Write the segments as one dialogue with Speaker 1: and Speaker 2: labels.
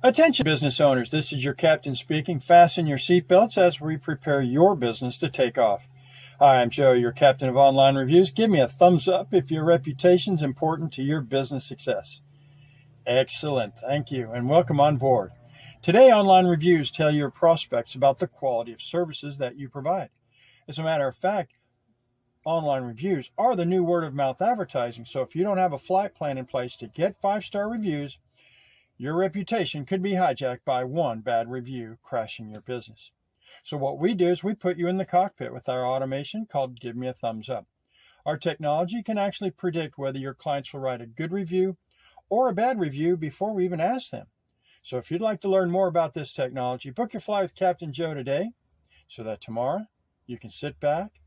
Speaker 1: Attention business owners, this is your captain speaking. Fasten your seatbelts as we prepare your business to take off. Hi, I'm Joe, your captain of online reviews. Give me a thumbs up if your reputation is important to your business success. Excellent, thank you, and welcome on board. Today, online reviews tell your prospects about the quality of services that you provide. As a matter of fact, online reviews are the new word-of-mouth advertising, so if you don't have a flight plan in place to get 5-star reviews, your reputation could be hijacked by one bad review, crashing your business. So what we do is we put you in the cockpit with our automation called Give Me a Thumbs Up. Our technology can actually predict whether your clients will write a good review or a bad review before we even ask them. So if you'd like to learn more about this technology, book your flight with Captain Joe today so that tomorrow you can sit back,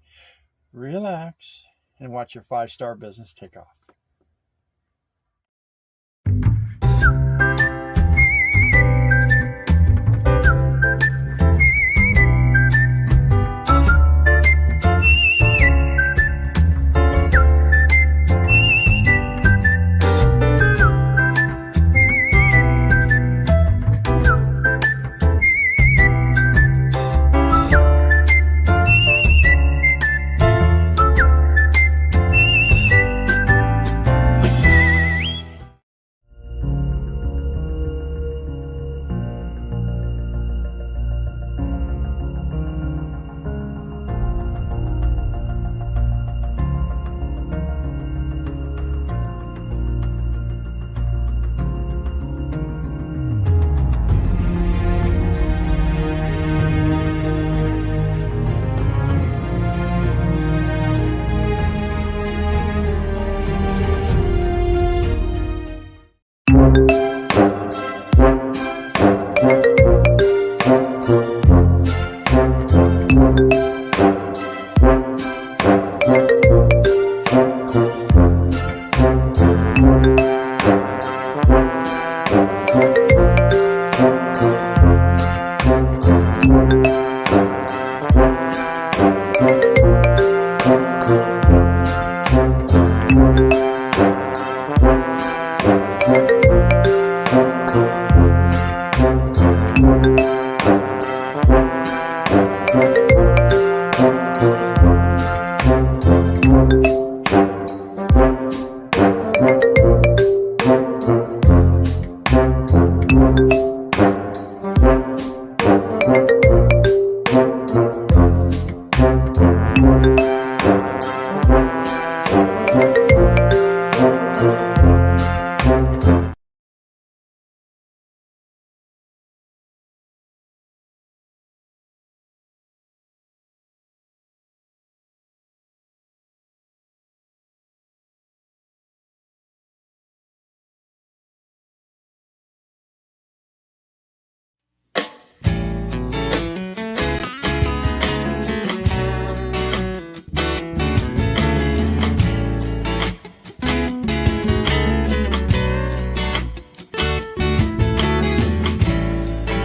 Speaker 1: relax, and watch your 5-star business take off.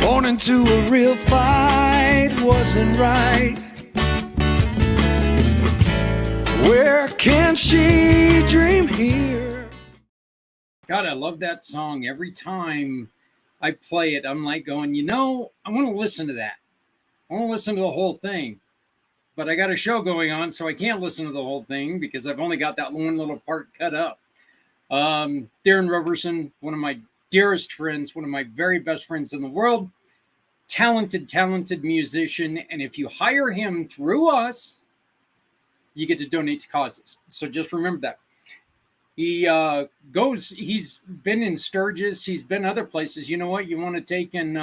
Speaker 2: Born into a real fight wasn't right. Where can she dream here?
Speaker 3: God, I love that song. Every time I play it, I'm like going, I want to listen to that. I want to listen to the whole thing. But I got a show going on, so I can't listen to the whole thing because I've only got that one little part cut up. Darren Roberson, one of my dearest friends, one of my very best friends in the world, talented musician. And if you hire him through us, you get to donate to causes. So just remember that. He's been in Sturgis. He's been other places. You know what? You want to take and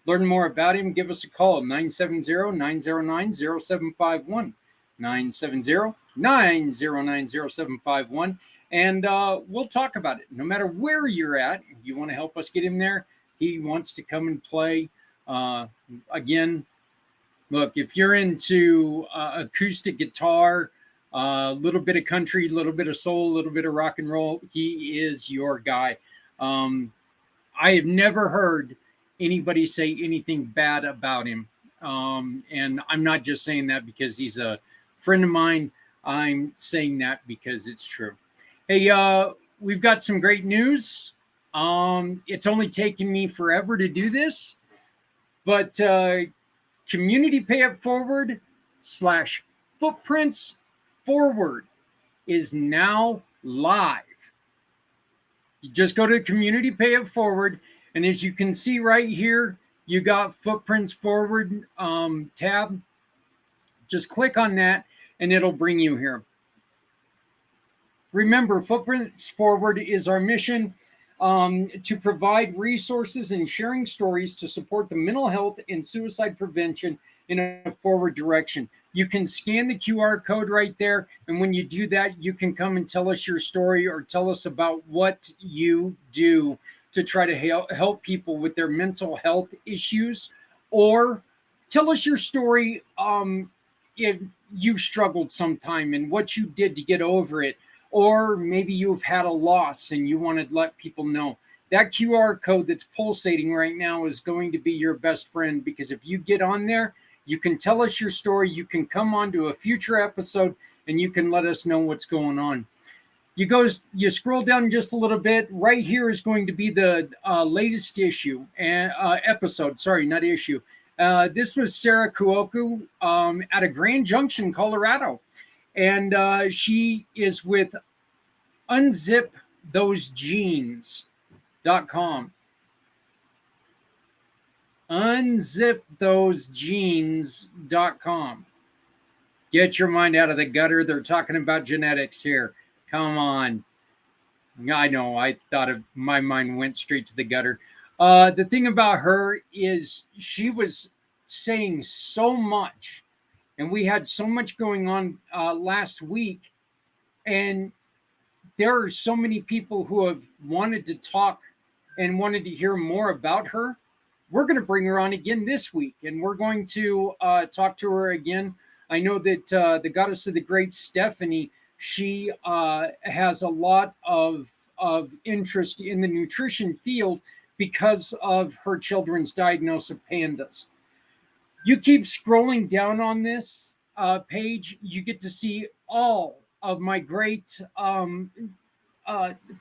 Speaker 3: learn more about him, give us a call, 970-909-0751, 970-909-0751. And we'll talk about it. No matter where you're at, you want to help us get him there. He wants to come and play. Again, look, if you're into acoustic guitar, a little bit of country, a little bit of soul, a little bit of rock and roll, he is your guy. I have never heard anybody say anything bad about him. And I'm not just saying that because he's a friend of mine. I'm saying that because it's true. Hey, we've got some great news. It's only taken me forever to do this, but Community Pay It Forward / Footprints Forward is now live. You just go to Community Pay It Forward, and as you can see right here, you got Footprints Forward tab. Just click on that, and it'll bring you here. Remember, Footprints Forward is our mission to provide resources and sharing stories to support the mental health and suicide prevention in a forward direction. You can scan the QR code right there, and when you do that, you can come and tell us your story or tell us about what you do to try to help people with their mental health issues, or tell us your story if you struggled sometime and what you did to get over it. Or maybe you've had a loss and you want to let people know. That QR code that's pulsating right now is going to be your best friend, because if you get on there, you can tell us your story. You can come on to a future episode and you can let us know what's going on. You scroll down just a little bit. Right here is going to be the latest issue and episode. Sorry, not issue. This was Sarah Kuoku out of Grand Junction, Colorado. And she is with unzipthosejeans.com. Unzipthosejeans.com. Get your mind out of the gutter. They're talking about genetics here. Come on. I know. I thought my mind went straight to the gutter. The thing about her is she was saying so much. And we had so much going on last week. And there are so many people who have wanted to talk and wanted to hear more about her. We're going to bring her on again this week. And we're going to talk to her again. I know that the goddess of the grapes, Stephanie, she has a lot of interest in the nutrition field because of her children's diagnosis of pandas. You keep scrolling down on this page, you get to see all of my great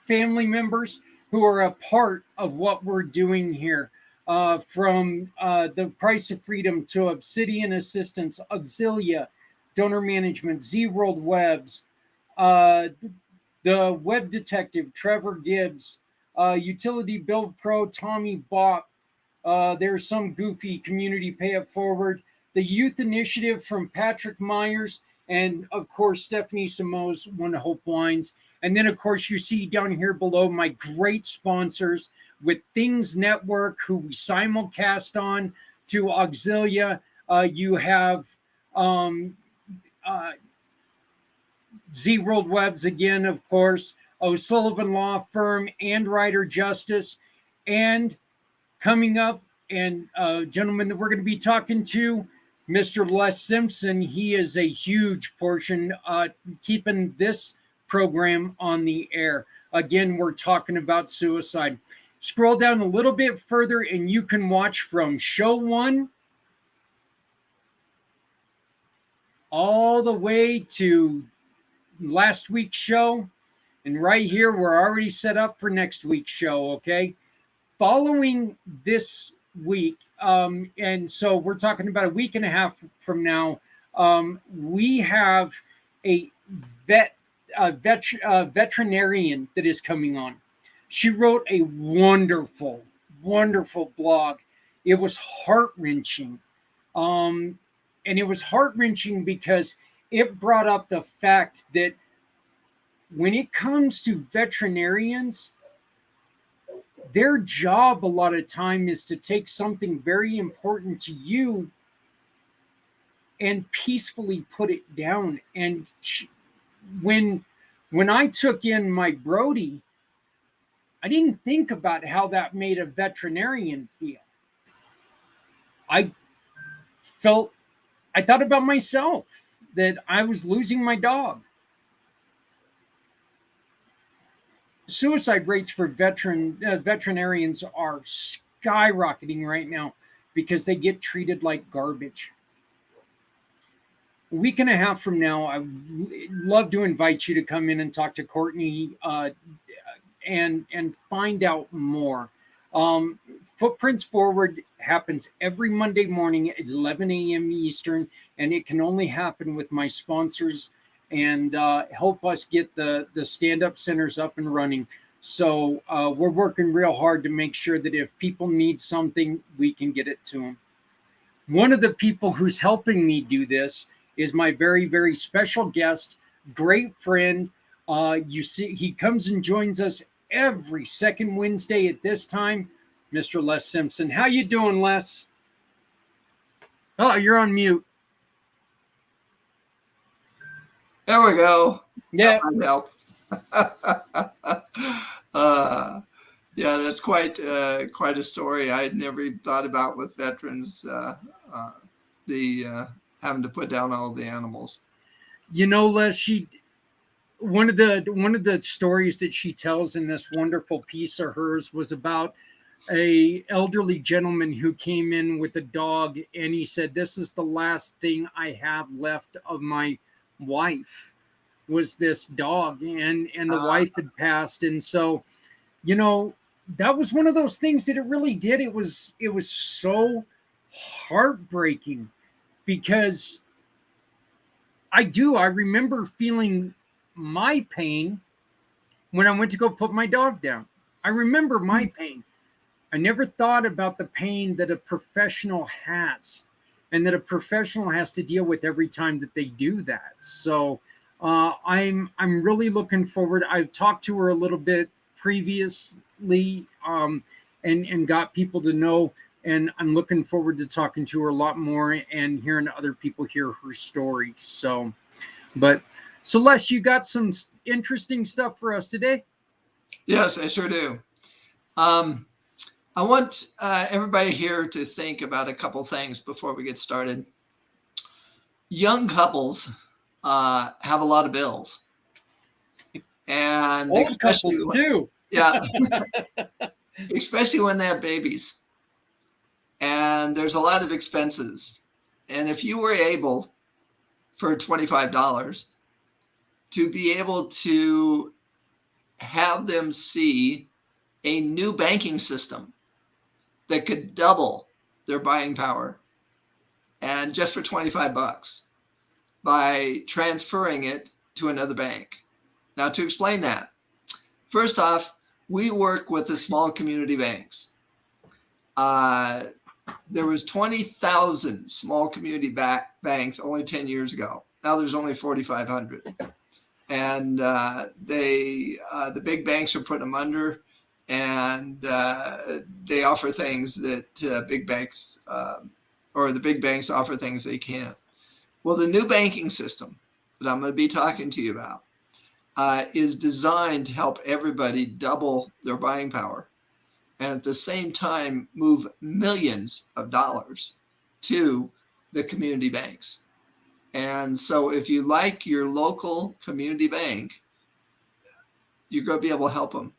Speaker 3: family members who are a part of what we're doing here. From the Price of Freedom to Obsidian Assistance, Auxilia, Donor Management, Z-World Webs, the Web Detective, Trevor Gibbs, Utility Build Pro, Tommy Bach. There's some goofy Community Pay It Forward, the Youth Initiative from Patrick Myers, and of course, Stephanie Simoes, One Hope Wines. And then, of course, you see down here below my great sponsors with Things Network, who we simulcast on, to Auxilia. You have Z World Webs again, of course, O'Sullivan Law Firm, and Ryder Justice, and coming up, and a gentleman that we're going to be talking to, Mr. Les Simpson. He is a huge portion keeping this program on the air. Again, we're talking about suicide. Scroll down a little bit further and you can watch from show 1 all the way to last week's show. And right here, we're already set up for next week's show, okay? Following this week, and so we're talking about a week and a half from now, we have a veterinarian that is coming on. She wrote a wonderful, wonderful blog. It was heart-wrenching. And it was heart-wrenching because it brought up the fact that when it comes to veterinarians, their job a lot of time is to take something very important to you and peacefully put it down. And when I took in my Brody, I didn't think about how that made a veterinarian feel. I thought about myself, that I was losing my dog. Suicide rates for veterinarians are skyrocketing right now because they get treated like garbage. A week and a half from now, I would love to invite you to come in and talk to Courtney and find out more. Footprints Forward happens every Monday morning at 11 a.m. Eastern, and it can only happen with my sponsors and help us get the stand-up centers up and running. So we're working real hard to make sure that if people need something, we can get it to them. One of the people who's helping me do this is my very, very special guest, great friend. You see, he comes and joins us every second Wednesday at this time, Mr. Les Simpson. How you doing, Les? Oh, you're on mute.
Speaker 4: There we go.
Speaker 3: Yeah.
Speaker 4: That might help. Yeah, that's quite a story. I had never thought about with veterans, having to put down all the animals.
Speaker 3: You know, Les, one of the stories that she tells in this wonderful piece of hers was about a elderly gentleman who came in with a dog, and he said, "This is the last thing I have left of my wife, was this dog," and the wife had passed. And so, you know, that was one of those things that it really did. It was so heartbreaking, because I remember feeling my pain when I went to go put my dog down. I remember my pain. I never thought about the pain that a professional has, and that a professional has to deal with every time that they do that. So I'm really looking forward. I've talked to her a little bit previously, and got people to know, and I'm looking forward to talking to her a lot more and hearing other people hear her story. So Les, you got some interesting stuff for us today?
Speaker 4: Yes, I sure do. I want everybody here to think about a couple things before we get started. Young couples have a lot of bills, and
Speaker 3: old
Speaker 4: especially
Speaker 3: couples too.
Speaker 4: Yeah, especially when they have babies, and there's a lot of expenses. And if you were able, for $25, to be able to have them see a new banking system that could double their buying power, and just for $25, by transferring it to another bank. Now, to explain that, first off, we work with the small community banks. There was 20,000 small community banks only 10 years ago. Now there's only 4,500. And the big banks are putting them under, and they offer things that big banks, or the big banks offer things they can't. Well, the new banking system that I'm going to be talking to you about is designed to help everybody double their buying power, and at the same time move millions of dollars to the community banks. And so if you like your local community bank, you're going to be able to help them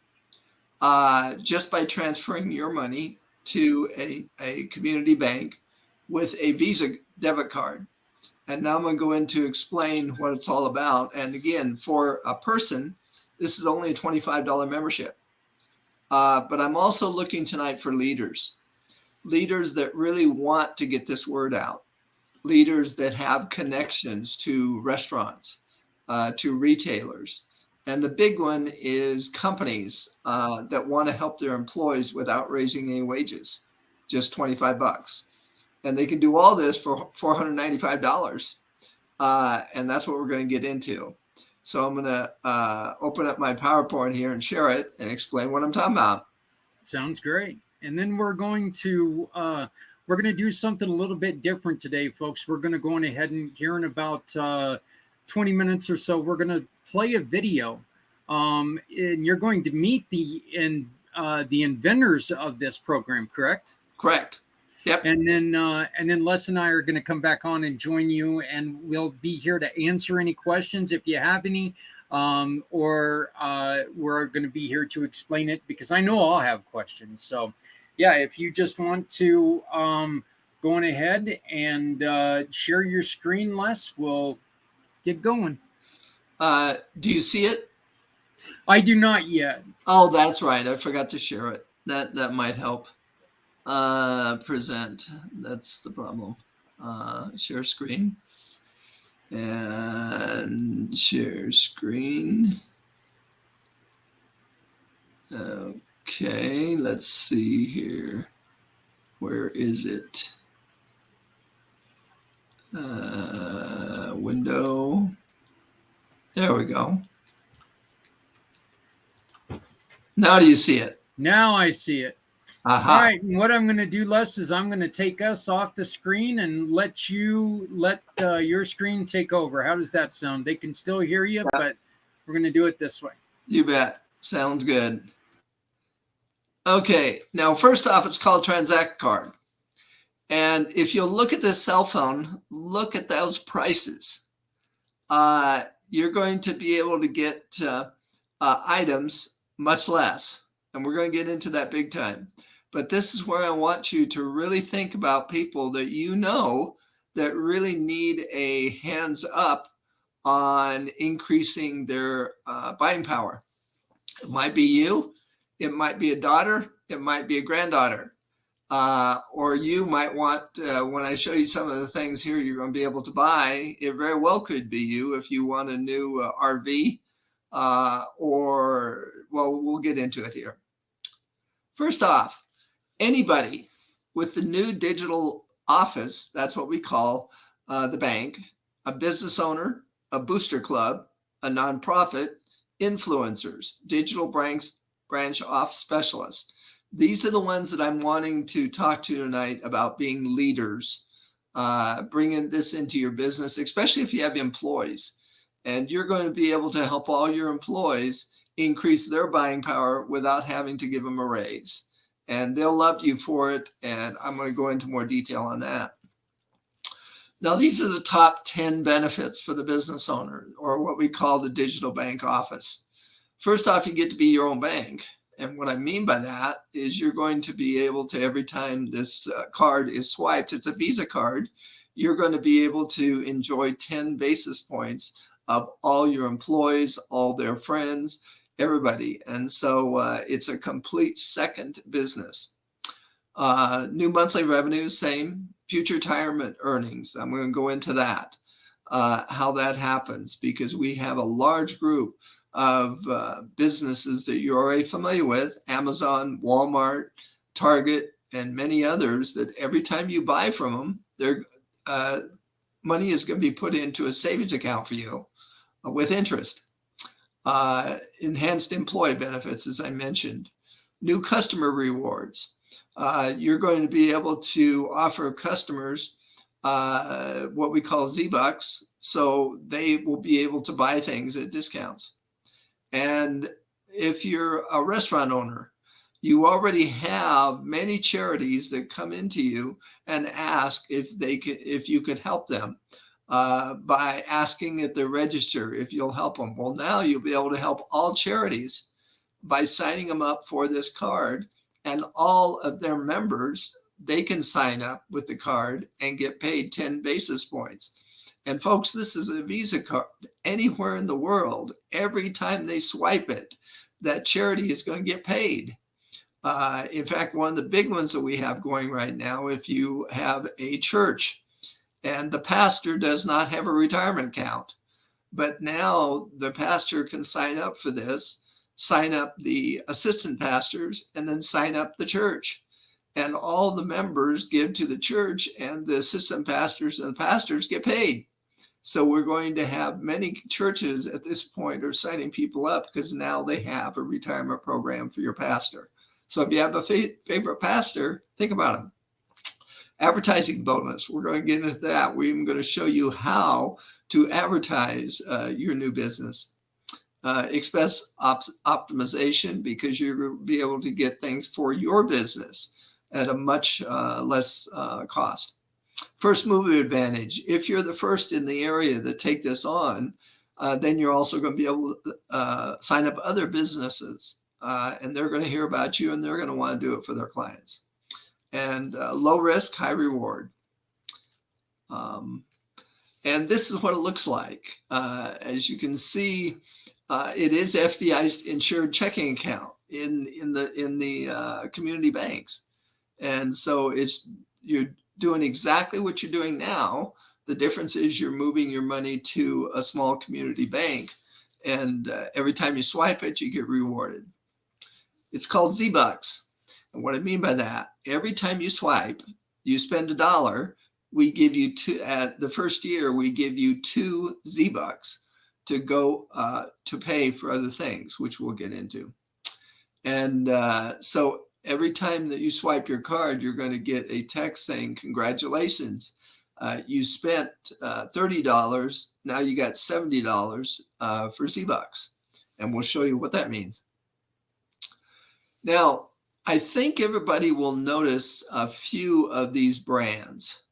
Speaker 4: just by transferring your money to a community bank with a Visa debit card. And now I'm going to go into explain what it's all about. And again, for a person, this is only a $25 membership. But I'm also looking tonight for leaders that really want to get this word out, leaders that have connections to restaurants, to retailers. And the big one is companies that want to help their employees without raising any wages, just $25. And they can do all this for $495. And that's what we're going to get into. So I'm going to open up my PowerPoint here and share it and explain what I'm talking about.
Speaker 3: Sounds great. And then we're going to do something a little bit different today, folks. We're going to go on ahead, and here in about 20 minutes or so, we're going to play a video. And you're going to meet the inventors of this program, correct?
Speaker 4: Correct. Yep.
Speaker 3: And then Les and I are going to come back on and join you, and we'll be here to answer any questions if you have any, or we're going to be here to explain it, because I know I'll have questions. So, yeah, if you just want to go on ahead and share your screen, Les, we'll get going.
Speaker 4: Do you see it?
Speaker 3: I do not yet.
Speaker 4: Oh, that's right. I forgot to share it. That might help. Present. That's the problem. Share screen. And share screen. Okay, let's see here. Where is it? Window. There we go. Now do you see it?
Speaker 3: Now I see it.
Speaker 4: Aha.
Speaker 3: All right. And what I'm going to do, Les, is I'm going to take us off the screen and let your screen take over. How does that sound? They can still hear you, but we're going to do it this way.
Speaker 4: You bet. Sounds good. Okay. Now, first off, it's called Transact Card. And if you look at this cell phone, look at those prices. You're going to be able to get items much less. And we're going to get into that big time. But this is where I want you to really think about people that you know that really need a hands up on increasing their buying power. It might be you. It might be a daughter. It might be a granddaughter. Or you might want, when I show you some of the things here you're going to be able to buy, it very well could be you if you want a new RV or, well, we'll get into it here. First off, anybody with the new digital office, that's what we call the bank, a business owner, a booster club, a nonprofit, influencers, digital branch off specialists. These are the ones that I'm wanting to talk to tonight about being leaders, bringing this into your business, especially if you have employees. And you're going to be able to help all your employees increase their buying power without having to give them a raise. And they'll love you for it. And I'm going to go into more detail on that. Now, these are the top 10 benefits for the business owner, or what we call the digital bank office. First off, you get to be your own bank. And what I mean by that is you're going to be able to, every time this card is swiped, it's a Visa card, you're going to be able to enjoy 10 basis points of all your employees, all their friends, everybody. And so it's a complete second business. New monthly revenues, same. Future retirement earnings, I'm going to go into that, how that happens, because we have a large group of businesses that you're already familiar with, Amazon, Walmart, Target, and many others, that every time you buy from them, their money is going to be put into a savings account for you with interest. Enhanced employee benefits, as I mentioned. New customer rewards. You're going to be able to offer customers what we call Z-Bucks, so they will be able to buy things at discounts. And if you're a restaurant owner, you already have many charities that come into you and ask if you could help them by asking at the register if you'll help them. Well, now you'll be able to help all charities by signing them up for this card, and all of their members, they can sign up with the card and get paid 10 basis points. And folks, this is a Visa card. Anywhere in the world, every time they swipe it, that charity is going to get paid. In fact, one of the big ones that we have going right now, if you have a church and the pastor does not have a retirement account, but now the pastor can sign up for this, sign up the assistant pastors, and then sign up the church. And all the members give to the church, and the assistant pastors and the pastors get paid. So we're going to have many churches at this point are signing people up because now they have a retirement program for your pastor. So if you have a favorite pastor, think about them. Advertising bonus. We're going to get into that. We're even going to show you how to advertise your new business. Expense optimization, because you're going to be able to get things for your business at a much less cost. First mover advantage. If you're the first in the area that take this on, then you're also going to be able to sign up other businesses, and they're going to hear about you, and they're going to want to do it for their clients. And low risk, high reward. And this is what it looks like. As you can see, it is FDIC insured checking account in the community banks. And so you're doing exactly what you're doing now. The difference is you're moving your money to a small community bank, and every time you swipe it, you get rewarded. It's called Z-Bucks. And what I mean by that, every time you swipe, you spend $1, we give you two, at the first year, we give you 2 Z-Bucks to go to pay for other things, which we'll get into. And so every time that you swipe your card, you're going to get a text saying, congratulations, you spent $30. Now you got $70 for Z-Bucks. And we'll show you what that means. Now, I think everybody will notice a few of these brands.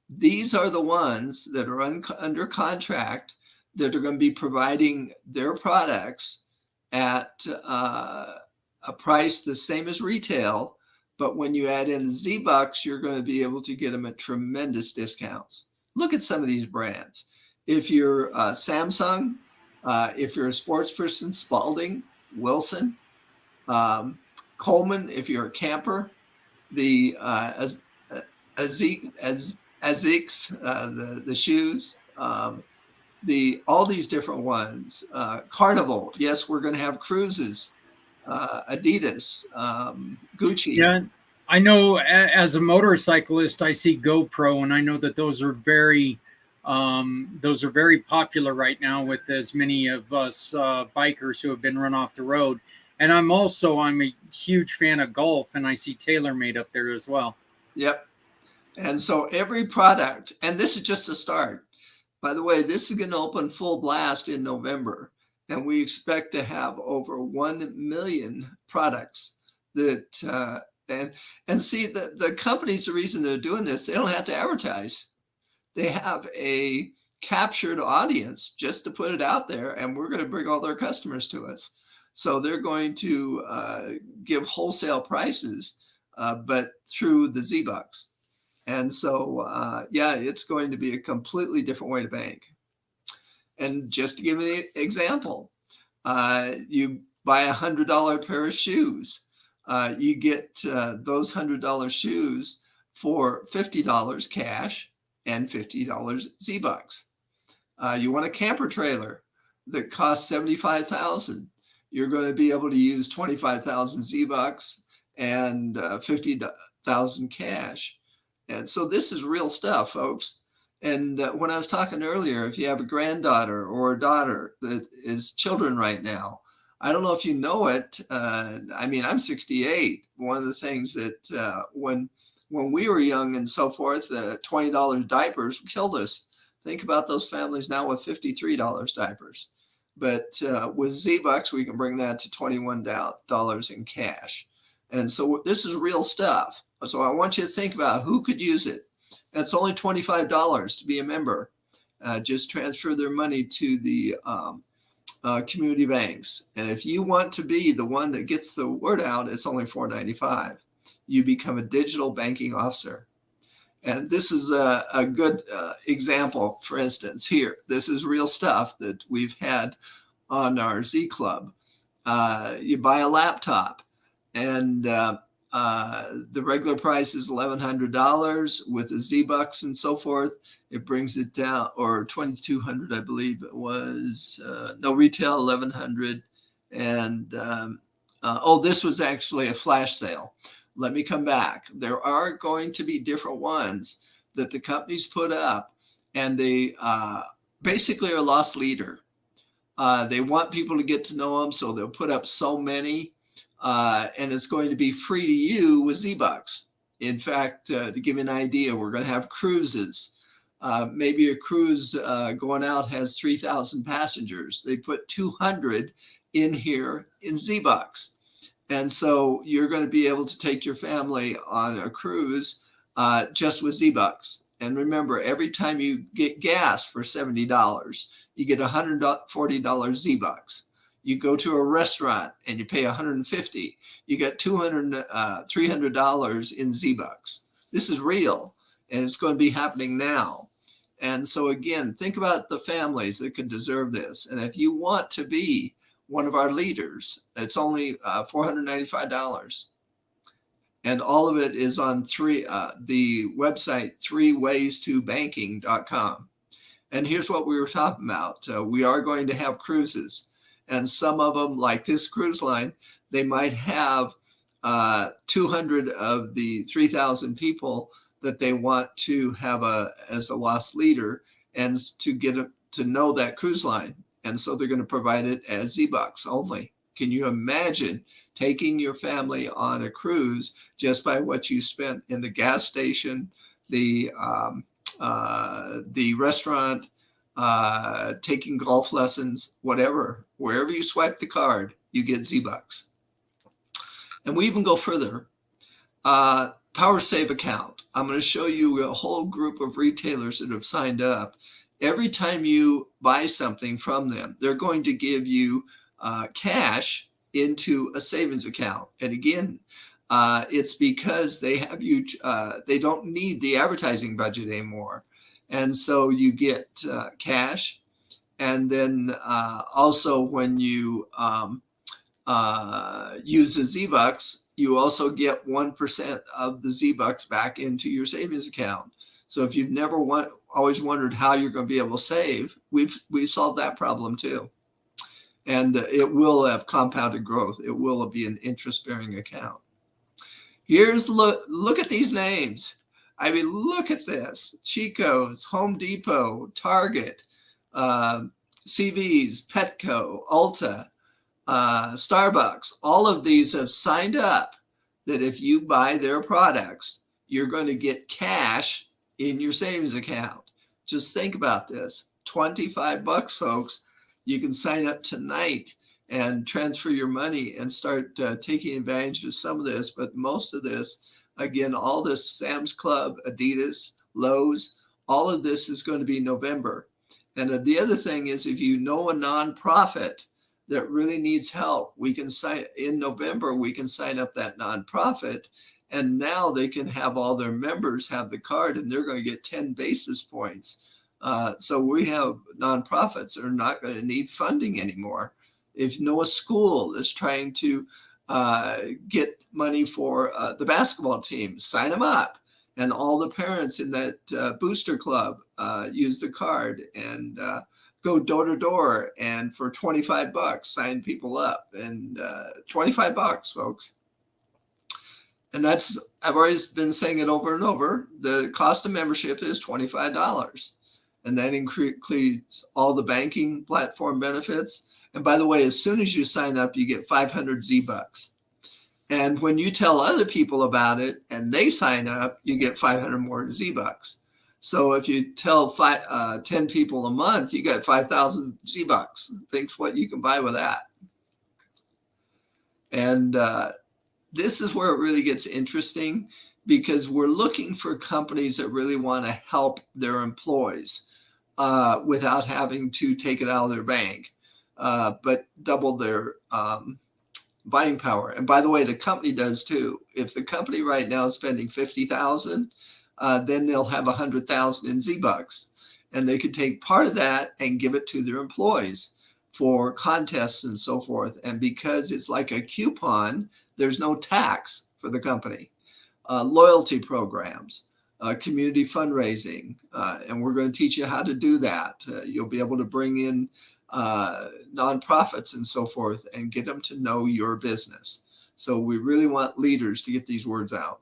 Speaker 4: These are the ones that are under contract that are going to be providing their products at a price the same as retail. But when you add in Z-Bucks, you're going to be able to get them at tremendous discounts. Look at some of these brands. If you're Samsung, if you're a sports person, Spalding, Wilson, Coleman, if you're a camper, the Asics, the shoes, all these different ones. Carnival, yes, we're going to have cruises. Adidas, Gucci.
Speaker 3: Yeah, I know as a motorcyclist, I see GoPro, and I know that those are very popular right now with as many of us bikers who have been run off the road. And I'm a huge fan of golf, and I see TaylorMade up there as well.
Speaker 4: Yep. And so every product, and this is just a start. By the way, this is going to open full blast in November, and we expect to have over 1 million products that, and see the companies, the reason they're doing this, they don't have to advertise. They have a captured audience just to put it out there, and we're going to bring all their customers to us. So they're going to give wholesale prices, but through the Z-Bucks. And so, it's going to be a completely different way to bank. And just to give you an example, you buy a $100 pair of shoes. You get those $100 shoes for $50 cash and $50 Z-Bucks. You want a camper trailer that costs $75,000. You're going to be able to use 25,000 Z-Bucks and 50,000 cash. And so this is real stuff, folks. And when I was talking earlier, if you have a granddaughter or a daughter that is children right now, I don't know if you know it. I'm 68. One of the things that when we were young and so forth, $20 diapers killed us. Think about those families now with $53 diapers. But with Z-Bucks, we can bring that to $21 in cash. And so this is real stuff. So I want you to think about who could use it. And it's only $25 to be a member. Just transfer their money to the community banks. And if you want to be the one that gets the word out, it's only $4.95. You become a digital banking officer. And this is a good example, for instance, here. This is real stuff that we've had on our Z Club. You buy a laptop, and the regular price is $1,100 with the Z-Bucks and so forth. It brings it down, or $2,200, I believe it was. Retail $1,100. And this was actually a flash sale. Let me come back. There are going to be different ones that the companies put up, and they basically are loss leader. They want people to get to know them, so they'll put up so many, and it's going to be free to you with Z-Bucks. In fact, to give you an idea, we're going to have cruises. Maybe a cruise going out has 3,000 passengers. They put 200 in here in Z-Bucks. And so you're going to be able to take your family on a cruise just with Z-Bucks. And remember, every time you get gas for $70, you get $140 Z-Bucks. You go to a restaurant and you pay $150, you get $300 in Z-Bucks. This is real, and it's going to be happening now. And so again, think about the families that could deserve this. And if you want to be one of our leaders, it's only $495. And all of it is on the website 3waystobanking.com. And here's what we were talking about. We are going to have cruises. And some of them, like this cruise line, they might have 200 of the 3,000 people that they want to have as a lost leader and to get to know that cruise line. And so they're going to provide it as Z-Bucks only. Can you imagine taking your family on a cruise just by what you spent in the gas station, the restaurant, taking golf lessons, whatever, wherever you swipe the card, you get Z-Bucks. And we even go further. Power Save account. I'm going to show you a whole group of retailers that have signed up. Every time you buy something from them, they're going to give you cash into a savings account. And again, it's because they have they don't need the advertising budget anymore. And so you get cash. And then also when you use the Z-Bucks, you also get 1% of the Z-Bucks back into your savings account. So if you've never always wondered how you're going to be able to save, we've solved that problem too. And it will have compounded growth. It will be an interest-bearing account. Here's look at these names. I mean, look at this. Chico's, Home Depot, Target, CV's, Petco, Ulta, Starbucks. All of these have signed up that if you buy their products, you're going to get cash in your savings account. Just think about this. $25, folks. You can sign up tonight and transfer your money and start taking advantage of some of this. But most of this, again, all this Sam's Club, Adidas, Lowe's, all of this is going to be November. And the other thing is, if you know a nonprofit that really needs help, we can in November, we can sign up that nonprofit. And now they can have all their members have the card and they're going to get 10 basis points. So we have nonprofits that are not going to need funding anymore. If you know a school that's trying to get money for the basketball team, sign them up. And all the parents in that booster club use the card and go door to door. And for $25, sign people up. And $25, folks. And I've always been saying it over and over. The cost of membership is $25. And that includes all the banking platform benefits. And by the way, as soon as you sign up, you get 500 Z-Bucks. And when you tell other people about it and they sign up, you get 500 more Z-Bucks. So if you tell 10 people a month, you get 5,000 Z-Bucks. Think what you can buy with that. And this is where it really gets interesting, because we're looking for companies that really want to help their employees without having to take it out of their bank, but double their buying power. And by the way, the company does too. If the company right now is spending $50,000, then they'll have $100,000 in Z-Bucks, and they could take part of that and give it to their employees for contests and so forth. And because it's like a coupon, there's no tax for the company. Loyalty programs, community fundraising, and we're going to teach you how to do that. You'll be able to bring in nonprofits and so forth and get them to know your business. So we really want leaders to get these words out.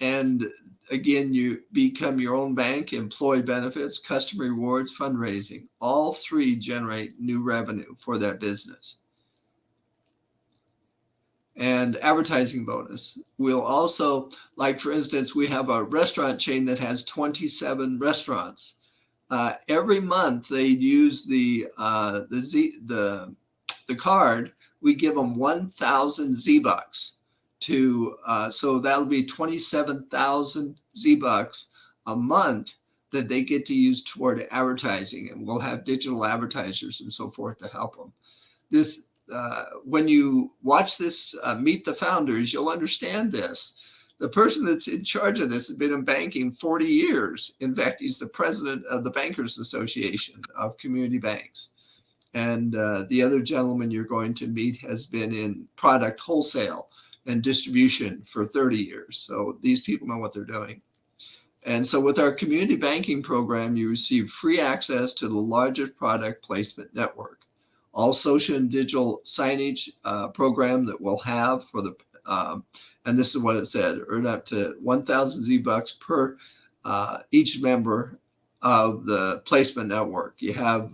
Speaker 4: And again, you become your own bank, employee benefits, customer rewards, fundraising. All three generate new revenue for that business. And advertising bonus. We'll also, like for instance, we have a restaurant chain that has 27 restaurants. Every month they use the card. We give them 1,000 Z-Bucks to, so that'll be 27,000 Z-Bucks a month that they get to use toward advertising, and we'll have digital advertisers and so forth to help them. This, when you watch this Meet the Founders, you'll understand this. The person that's in charge of this has been in banking 40 years. In fact, he's the president of the Bankers Association of Community Banks. And the other gentleman you're going to meet has been in product wholesale and distribution for 30 years. So these people know what they're doing. And so with our community banking program, you receive free access to the largest product placement network. All social and digital signage program that we'll have for the, and this is what it said, earn up to 1,000 Z-Bucks per each member of the placement network. You have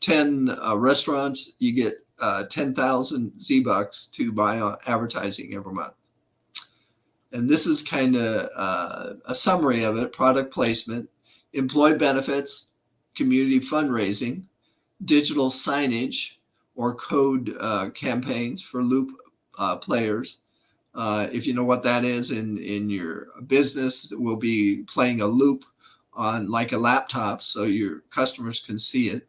Speaker 4: 10 restaurants, you get 10,000 Z-Bucks to buy on advertising every month. And this is kind of a summary of it: product placement, employee benefits, community fundraising, digital signage or code campaigns for loop players. If you know what that is in your business, we'll be playing a loop on like a laptop so your customers can see it.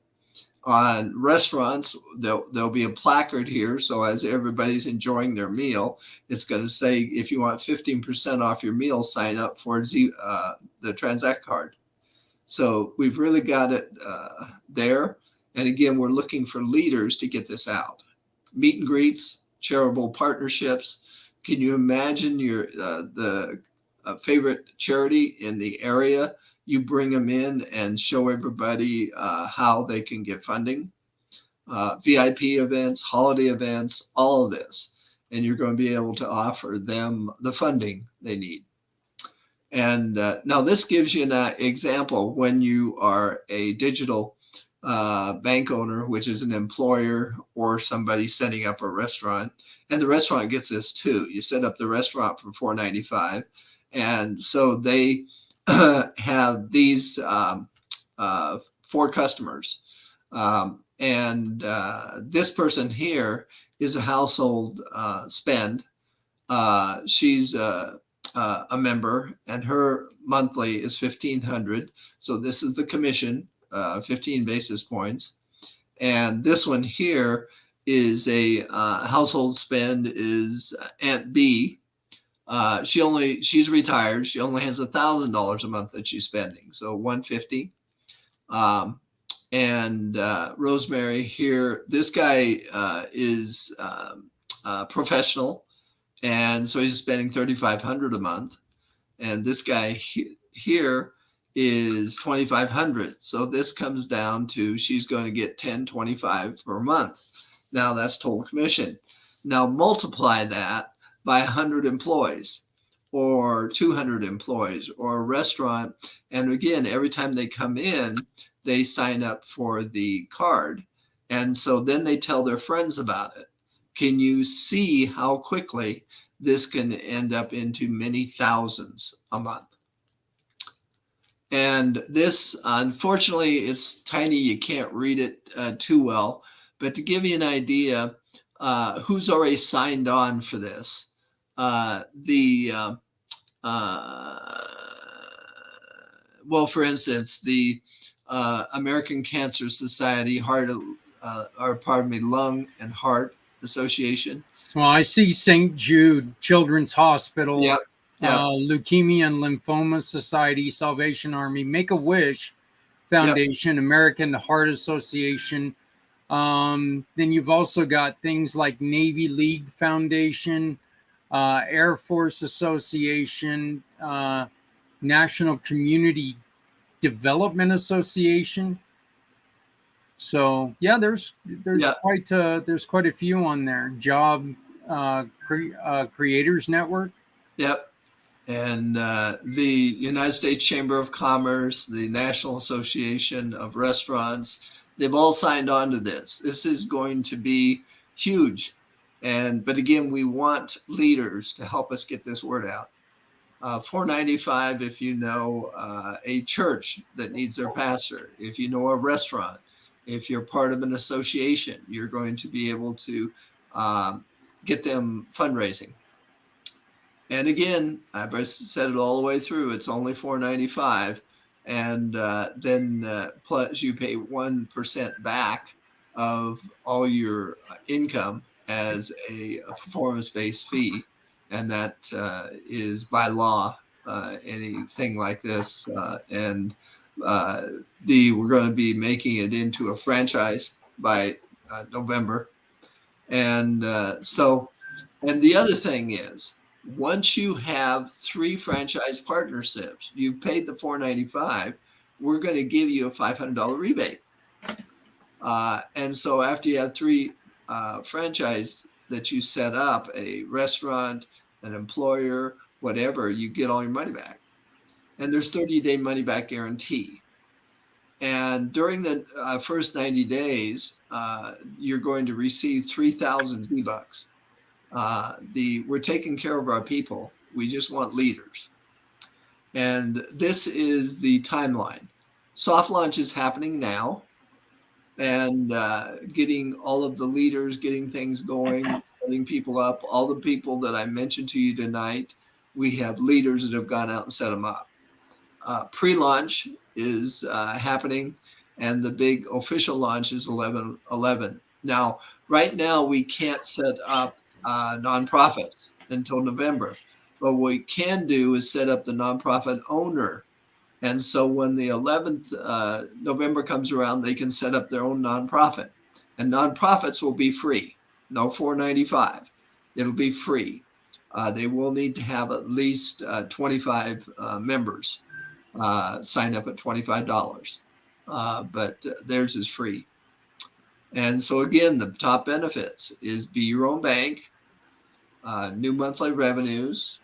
Speaker 4: On restaurants, there'll be a placard here. So as everybody's enjoying their meal, it's going to say, if you want 15% off your meal, sign up for the Transact card. So we've really got it there. And again, we're looking for leaders to get this out. Meet and greets, charitable partnerships. Can you imagine the favorite charity in the area? You bring them in and show everybody how they can get funding. VIP events, holiday events, all of this. And you're going to be able to offer them the funding they need. And now this gives you an example when you are a digital bank owner, which is an employer or somebody setting up a restaurant. And the restaurant gets this too. You set up the restaurant for $4.95. And so they have these 4 customers. And this person here is a household spend. She's a member, and her monthly is $1,500. So this is the commission, 15 basis points. And this one here is a household spend is Aunt B. She's retired. She only has $1,000 a month that she's spending. So $150. And Rosemary here, this guy is professional. And so he's spending $3,500 a month. And this guy here is $2,500. So this comes down to, she's going to get $1,025 per month. Now that's total commission. Now multiply that by 100 employees or 200 employees or a restaurant. And again, every time they come in, they sign up for the card. And so then they tell their friends about it. Can you see how quickly this can end up into many thousands a month? And this, unfortunately, is tiny. You can't read it too well. But to give you an idea, who's already signed on for this? Well, for instance, the American Cancer Society, Lung and Heart Association.
Speaker 3: Well, I see St. Jude Children's Hospital,
Speaker 4: Yep.
Speaker 3: Leukemia and Lymphoma Society, Salvation Army, Make-A-Wish Foundation, yep. American Heart Association. Then you've also got things like Navy League Foundation, Air Force Association, National Community Development Association. So yeah, there's quite a few on there. Job Creators Network.
Speaker 4: Yep. And the United States Chamber of Commerce, the National Association of Restaurants, they've all signed on to this. This is going to be huge. But again, we want leaders to help us get this word out. $4.95 if you know a church that needs their pastor, if you know a restaurant, if you're part of an association, you're going to be able to get them fundraising. And again, I've said it all the way through, it's only $4.95. And then plus you pay 1% back of all your income as a performance-based fee. and that is by law. Anything like this, and we're going to be making it into a franchise by November, and and the other thing is, once you have 3 franchise partnerships, you've paid the $495. We're going to give you a $500 rebate, and so after you have 3 franchise that you set up, a restaurant, an employer, whatever, you get all your money back. And there's 30-day money back guarantee. And during the first 90 days, you're going to receive 3,000 Z-Bucks. We're taking care of our people. We just want leaders. And this is the timeline. Soft launch is happening now, and getting all of the leaders, getting things going, setting people up. All the people that I mentioned to you tonight, we have leaders that have gone out and set them up. Pre-launch is happening, and the big official launch is 11/11. Now, right now, we can't set up nonprofits until November, but what we can do is set up the nonprofit owner. And so when the 11th November comes around, they can set up their own nonprofit, and nonprofits will be free. No $495. It'll be free. They will need to have at least 25 members sign up at $25, but theirs is free. And so again, the top benefits is be your own bank, new monthly revenues,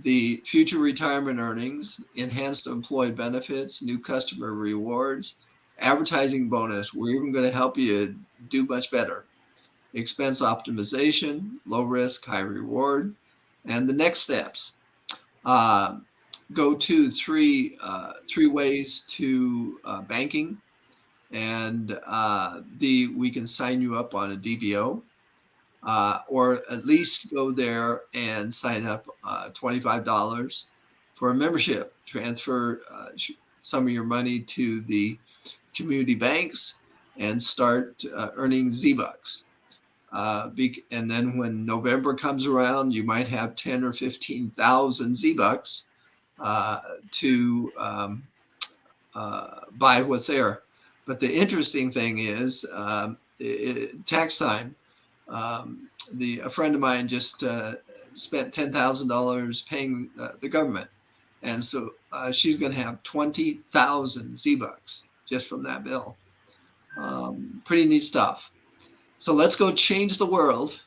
Speaker 4: the future retirement earnings, enhanced employee benefits, new customer rewards, advertising bonus. We're even going to help you do much better. Expense optimization, low risk, high reward. And the next steps, go to three ways to banking, and we can sign you up on a DBO, or at least go there and sign up $25 for a membership. Transfer some of your money to the community banks and start earning Z-Bucks. And then when November comes around, you might have 10 or 15,000 Z-Bucks to buy what's there. But the interesting thing is tax time. A friend of mine just spent $10,000 paying the government, and so she's going to have 20,000 Z-Bucks just from that bill. Pretty neat stuff. So let's go change the world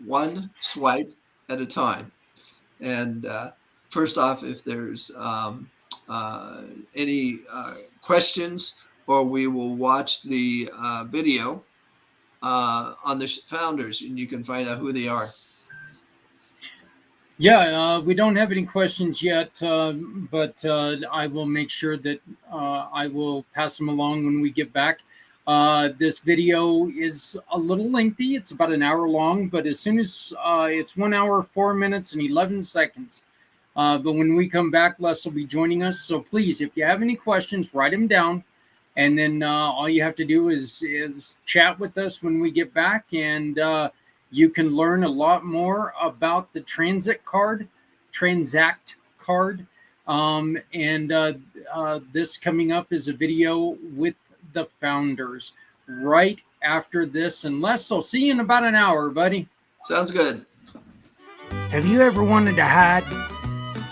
Speaker 4: one swipe at a time. And first off, if there's any questions, or we will watch the video on the founders, and you can find out who they are.
Speaker 3: Yeah, we don't have any questions yet, but I will make sure that I will pass them along when we get back. This video is a little lengthy. It's about an hour long, but as soon as it's 1 hour, 4 minutes and 11 seconds. But when we come back, Les will be joining us. So please, if you have any questions, write them down. And then all you have to do is chat with us when we get back, and you can learn a lot more about the Transact card. This coming up is a video with the founders right after this. And Les, I'll see you in about an hour, buddy.
Speaker 4: Sounds good.
Speaker 5: Have you ever wanted to hide?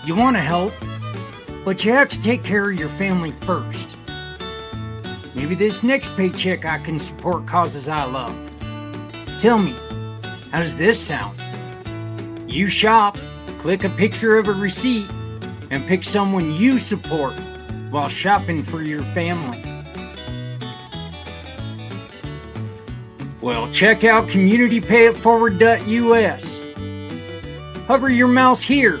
Speaker 5: You want to help, but you have to take care of your family first. Maybe this next paycheck I can support causes I love. Tell me, how does this sound? You shop, click a picture of a receipt, and pick someone you support while shopping for your family. Well, check out CommunityPayItForward.us. Hover your mouse here.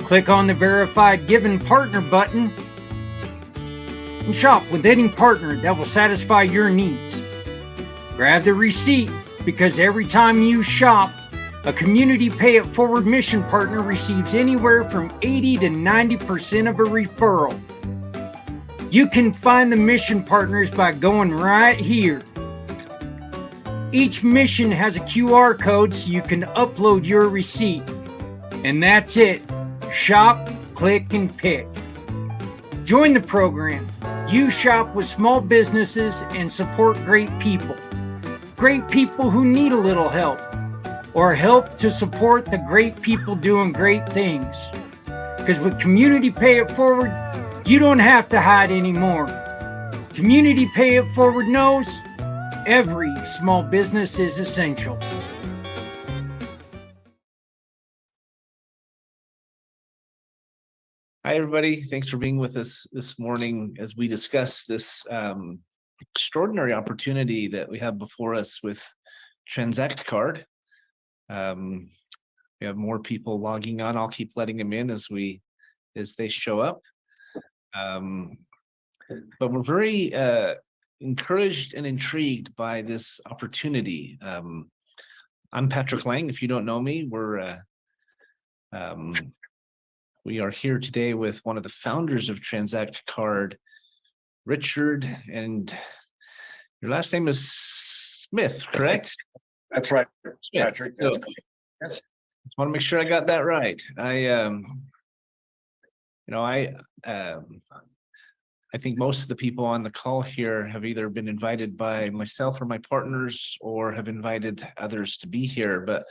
Speaker 5: Click on the Verified Given Partner button and shop with any partner that will satisfy your needs. Grab the receipt, because every time you shop, a Community Pay It Forward mission partner receives anywhere from 80 to 90% of a referral. You can find the mission partners by going right here. Each mission has a QR code so you can upload your receipt. And that's it. Shop, click, and pick. Join the program. You shop with small businesses and support great people. Great people who need a little help, or help to support the great people doing great things. Because with Community Pay It Forward, you don't have to hide anymore. Community Pay It Forward knows every small business is essential.
Speaker 6: Hi, everybody. Thanks for being with us this morning as we discuss this extraordinary opportunity that we have before us with Transact Card. We have more people logging on. I'll keep letting them in as they show up. But we're very encouraged and intrigued by this opportunity. I'm Patrick Lang. If you don't know me, we are here today with one of the founders of Transact Card, Richard, and your last name is Smith, correct?
Speaker 7: That's right,
Speaker 6: Smith.
Speaker 7: Patrick.
Speaker 6: So,
Speaker 7: Yes.
Speaker 6: just want to make sure I got that right. I think most of the people on the call here have either been invited by myself or my partners, or have invited others to be here. But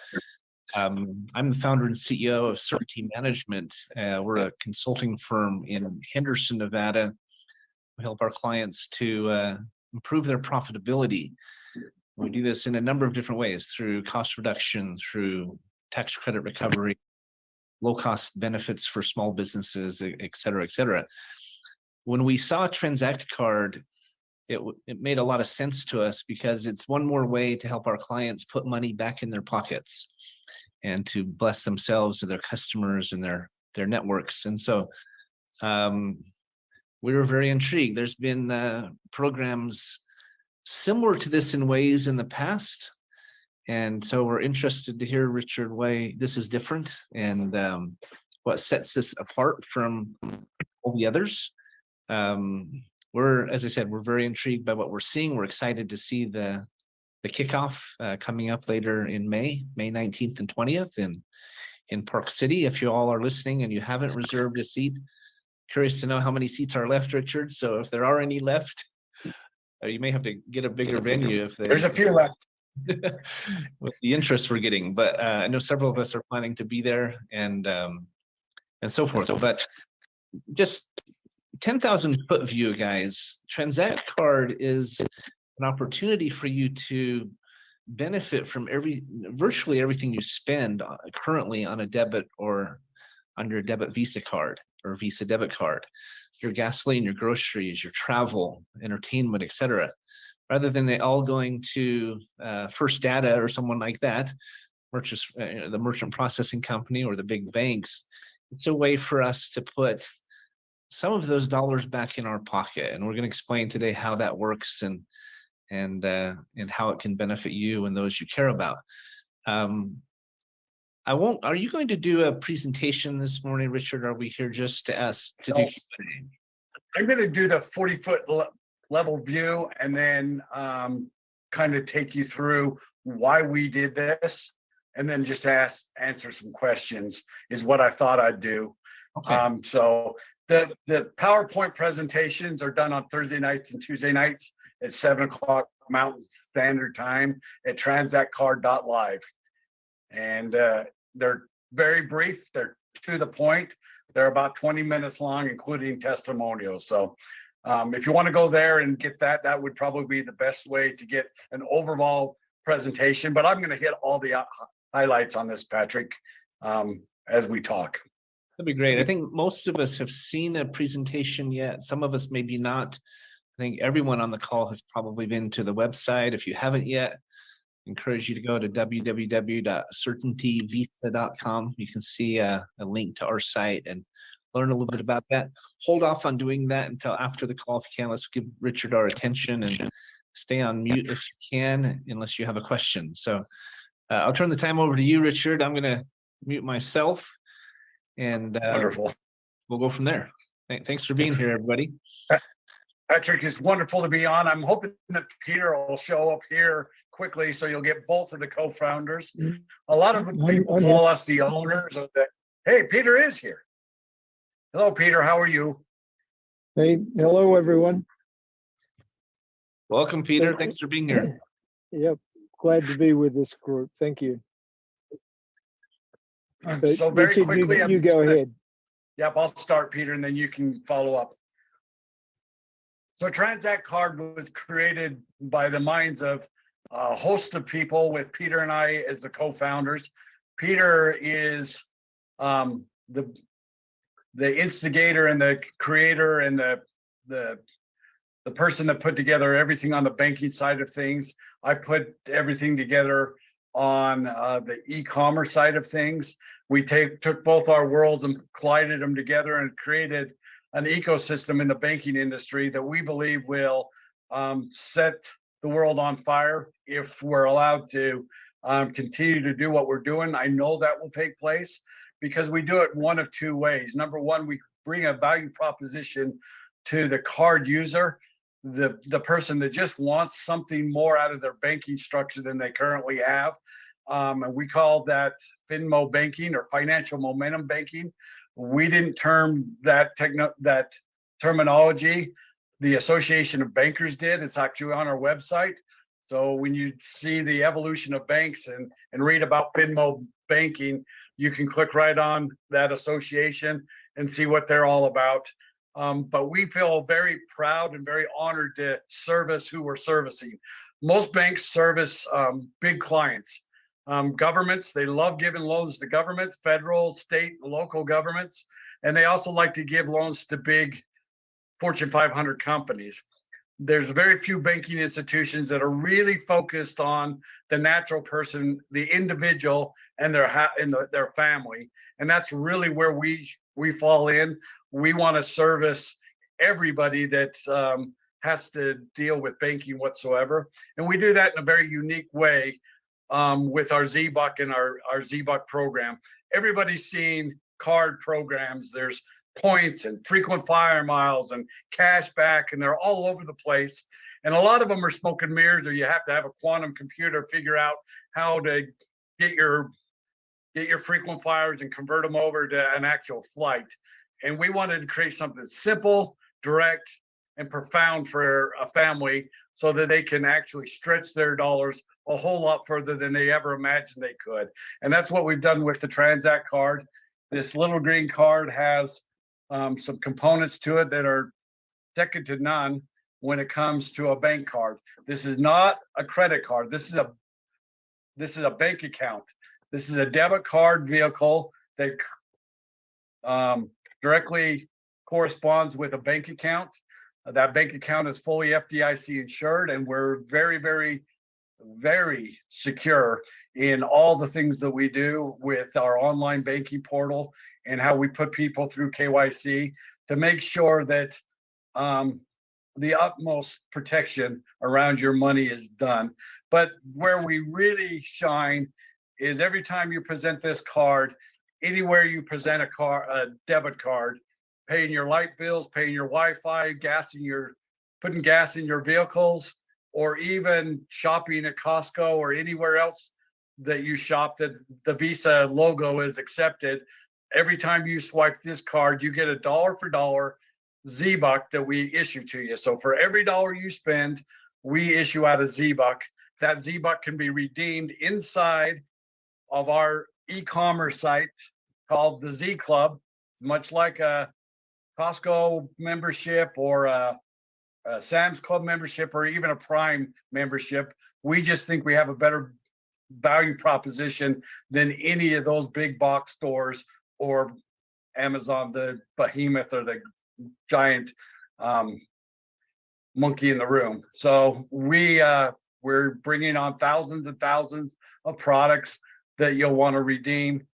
Speaker 6: I'm the founder and CEO of Certainty Management. We're a consulting firm in Henderson, Nevada. We help our clients to improve their profitability. We do this in a number of different ways, through cost reduction, through tax credit recovery, low cost benefits for small businesses, et cetera, et cetera. When we saw Transact Card, it made a lot of sense to us, because it's one more way to help our clients put money back in their pockets and to bless themselves and their customers and their networks. And so we were very intrigued. There's been programs similar to this in ways in the past. And so we're interested to hear, Richard, why this is different, and what sets this apart from all the others. As I said, we're very intrigued by what we're seeing. We're excited to see the kickoff coming up later in May 19th and 20th in Park City. If you all are listening and you haven't reserved a seat, curious to know how many seats are left, Richard. So if there are any left, you may have to get a bigger venue.
Speaker 7: There's a few left.
Speaker 6: With the interest we're getting, but I know several of us are planning to be there, and so forth. But just 10,000 foot view, guys. Transact Card is an opportunity for you to benefit from virtually everything you spend currently on a debit or under a debit Visa card or Visa debit card. Your gasoline, your groceries, your travel, entertainment, etc. Rather than it all going to First Data or someone like that, the merchant processing company or the big banks, it's a way for us to put some of those dollars back in our pocket. And we're going to explain today how that works and how it can benefit you and those you care about. Are you going to do a presentation this morning, Richard? Are we here just to ask to do Q&A?
Speaker 7: I'm going to do the 40-foot level view, and then kind of take you through why we did this, and then just answer some questions is what I thought I'd do. Okay. So the PowerPoint presentations are done on Thursday nights and Tuesday nights at 7:00 Mountain Standard Time at transactcard.live. And they're very brief. They're to the point. They're about 20 minutes long, including testimonials. So if you want to go there and get that would probably be the best way to get an overall presentation. But I'm going to hit all the highlights on this, Patrick, as we talk.
Speaker 6: That'd be great. I think most of us have seen a presentation yet. Some of us maybe not. I think everyone on the call has probably been to the website. If you haven't yet, I encourage you to go to www.certaintyvisa.com. You can see a link to our site and learn a little bit about that. Hold off on doing that until after the call if you can. Let's give Richard our attention and stay on mute if you can, unless you have a question. So I'll turn the time over to you, Richard. I'm going to mute myself, and
Speaker 7: wonderful.
Speaker 6: We'll go from there. Thanks for being here, everybody.
Speaker 7: Patrick, it's wonderful to be on. I'm hoping that Peter will show up here quickly so you'll get both of the co-founders. A lot of people call us the owners of the. Hey, Peter is here. Hello, Peter. How are you?
Speaker 8: Hey, hello, everyone.
Speaker 6: Welcome, Peter. Thanks for being here.
Speaker 8: Yep, glad to be with this group. Thank you. But
Speaker 7: So very
Speaker 8: Richard,
Speaker 7: quickly,
Speaker 8: you go ahead.
Speaker 7: Yep, I'll start, Peter, and then you can follow up. So Transact Card was created by the minds of a host of people with Peter and I as the co-founders. Peter is the instigator and the creator and the person that put together everything on the banking side of things. I put everything together on the e-commerce side of things. We took both our worlds and collided them together and created an ecosystem in the banking industry that we believe will set the world on fire if we're allowed to continue to do what we're doing. I know that will take place because we do it one of two ways. Number one, we bring a value proposition to the card user, the person that just wants something more out of their banking structure than they currently have. And we call that FinMo banking or financial momentum banking. We didn't term that terminology. The Association of Bankers did. It's actually on our website. So when you see the evolution of banks and read about FinMo banking, you can click right on that association and see what they're all about. But we feel very proud and very honored to service who we're servicing. Most banks service big clients. Governments, they love giving loans to governments, federal, state, local governments, and they also like to give loans to big Fortune 500 companies. There's very few banking institutions that are really focused on the natural person, the individual, and their family, and that's really where we fall in. We want to service everybody that has to deal with banking whatsoever, and we do that in a very unique way. With our ZBuck and our ZBuck program. Everybody's seen card programs. There's points and frequent flyer miles and cash back, and they're all over the place. And a lot of them are smoke and mirrors, or you have to have a quantum computer figure out how to get your frequent flyers and convert them over to an actual flight. And we wanted to create something simple, direct, and profound for a family so that they can actually stretch their dollars a whole lot further than they ever imagined they could. And that's what we've done with the Transact card. This little green card has some components to it that are second to none when it comes to a bank card. This is not a credit card. This is a bank account. This is a debit card vehicle that directly corresponds with a bank account. That bank account is fully FDIC insured, and we're very, very, very secure in all the things that we do with our online banking portal and how we put people through KYC to make sure that the utmost protection around your money is done. But where we really shine is every time you present this card, anywhere you present a debit card, paying your light bills, paying your Wi-Fi, putting gas in your vehicles, or even shopping at Costco or anywhere else that you shop that the Visa logo is accepted. Every time you swipe this card, you get a dollar for dollar ZBuck that we issue to you. So for every dollar you spend, we issue out a ZBuck. That ZBuck can be redeemed inside of our e-commerce site called the Z Club, much like a Costco membership or a Sam's Club membership or even a Prime membership. We just think we have a better value proposition than any of those big box stores or Amazon, the behemoth or the giant monkey in the room. So we're bringing on thousands and thousands of products that you'll want to redeem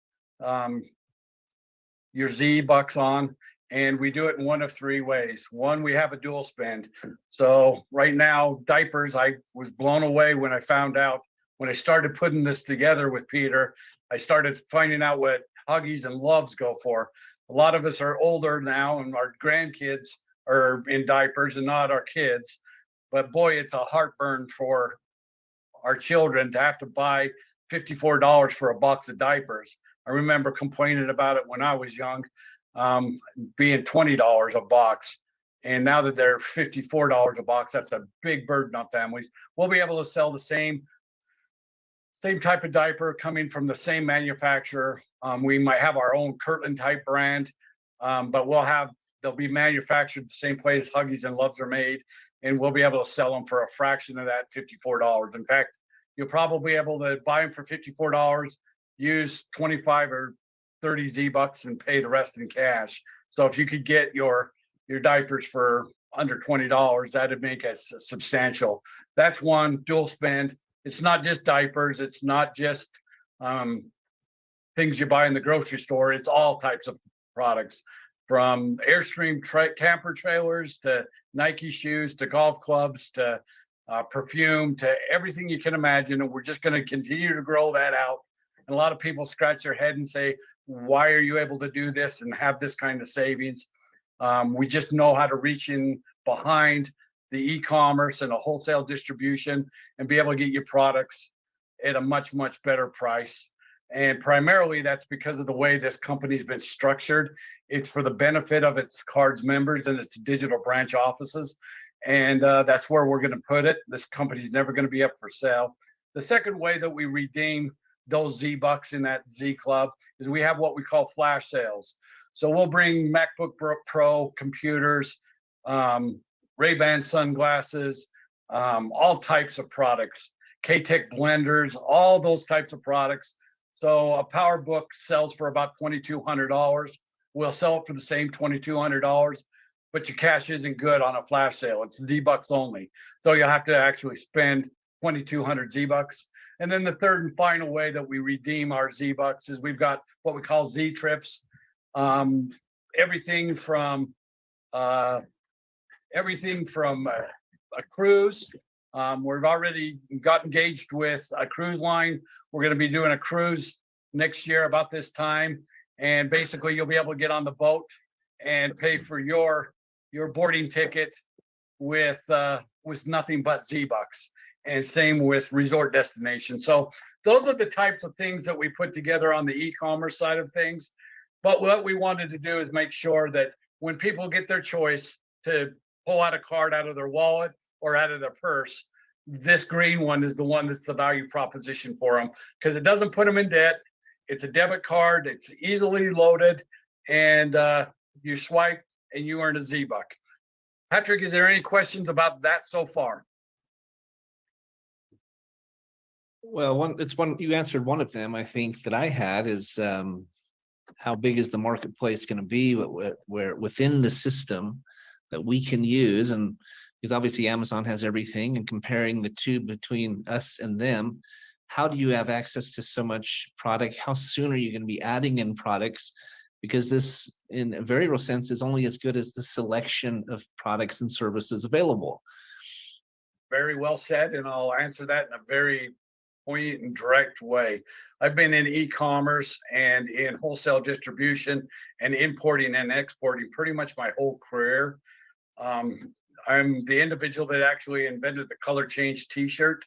Speaker 7: your ZBucks on. And we do it in one of three ways. One, we have a dual spend. So right now, diapers, I was blown away when I found out, when I started putting this together with Peter, I started finding out what Huggies and Loves go for. A lot of us are older now and our grandkids are in diapers and not our kids. But boy, it's a heartburn for our children to have to buy $54 for a box of diapers. I remember complaining about it when I was young, being $20 a box. And now that they're $54 a box, that's a big burden on families. We'll be able to sell the same type of diaper coming from the same manufacturer. We might have our own Kirtland type brand, but they'll be manufactured the same place Huggies and Loves are made, and we'll be able to sell them for a fraction of that, $54. In fact, you'll probably be able to buy them for $54, use 25 or 30 Z-Bucks and pay the rest in cash. So if you could get your diapers for under $20, that'd make it substantial. That's one dual spend. It's not just diapers. It's not just things you buy in the grocery store. It's all types of products, from Airstream camper trailers to Nike shoes to golf clubs to perfume to everything you can imagine. And we're just going to continue to grow that out. And a lot of people scratch their head and say, why are you able to do this and have this kind of savings? We just know how to reach in behind the e-commerce and a wholesale distribution and be able to get your products at a much, much better price. And primarily that's because of the way this company's been structured. It's for the benefit of its cards members and its digital branch offices. And that's where we're going to put it. This company's never going to be up for sale. The second way that we redeem those Z-Bucks in that Z Club is we have what we call flash sales. So we'll bring MacBook Pro computers, Ray-Ban sunglasses, all types of products, K-Tech blenders, all those types of products. So a PowerBook sells for about $2,200. We'll sell it for the same $2,200, but your cash isn't good on a flash sale. It's Z-Bucks only. So you'll have to actually spend 2,200 Z-Bucks. And then the third and final way that we redeem our Z-Bucks is we've got what we call Z-Trips. Everything from a cruise. We've already got engaged with a cruise line. We're going to be doing a cruise next year about this time. And basically you'll be able to get on the boat and pay for your boarding ticket with nothing but Z-Bucks. And same with resort destinations. So those are the types of things that we put together on the e-commerce side of things. But what we wanted to do is make sure that when people get their choice to pull out a card out of their wallet or out of their purse, this green one is the one that's the value proposition for them, because it doesn't put them in debt. It's a debit card. It's easily loaded, and you swipe and you earn a Z-Buck. Patrick, is there any questions about that so far?
Speaker 6: Well, you answered one of them. I think that I had is how big is the marketplace going to be where within the system that we can use, and because obviously Amazon has everything, and comparing the two between us and them, how do you have access to so much product? How soon are you going to be adding in products? Because this, in a very real sense, is only as good as the selection of products and services available.
Speaker 7: Very well said, and I'll answer that in a very poignant and direct way. I've been in e-commerce and in wholesale distribution and importing and exporting pretty much my whole career. I'm the individual that actually invented the color change t-shirt.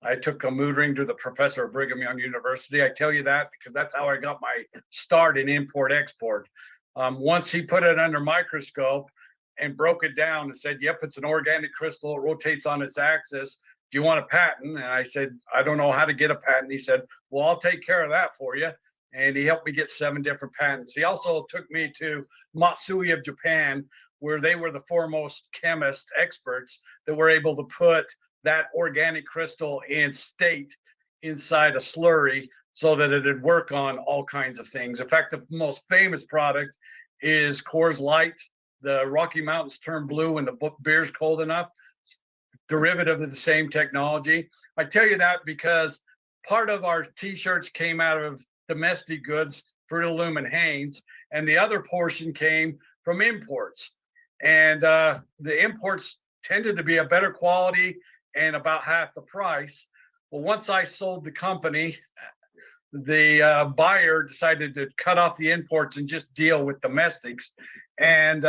Speaker 7: I took a mood ring to the professor at Brigham Young University. I tell you that because that's how I got my start in import-export. Once he put it under microscope and broke it down and said, yep, it's an organic crystal, it rotates on its axis. Do you want a patent? And I said, I don't know how to get a patent. He said, well, I'll take care of that for you. And he helped me get 7 different patents. He also took me to Matsui of Japan, where they were the foremost chemist experts that were able to put that organic crystal in state inside a slurry so that it'd work on all kinds of things. In fact, the most famous product is Coors Light. The Rocky Mountains turn blue when the beer's cold enough. Derivative of the same technology. I tell you that because part of our t-shirts came out of domestic goods, Fruit of the Loom and Hanes, and the other portion came from imports. And the imports tended to be a better quality and about half the price. Well, once I sold the company, the buyer decided to cut off the imports and just deal with domestics. And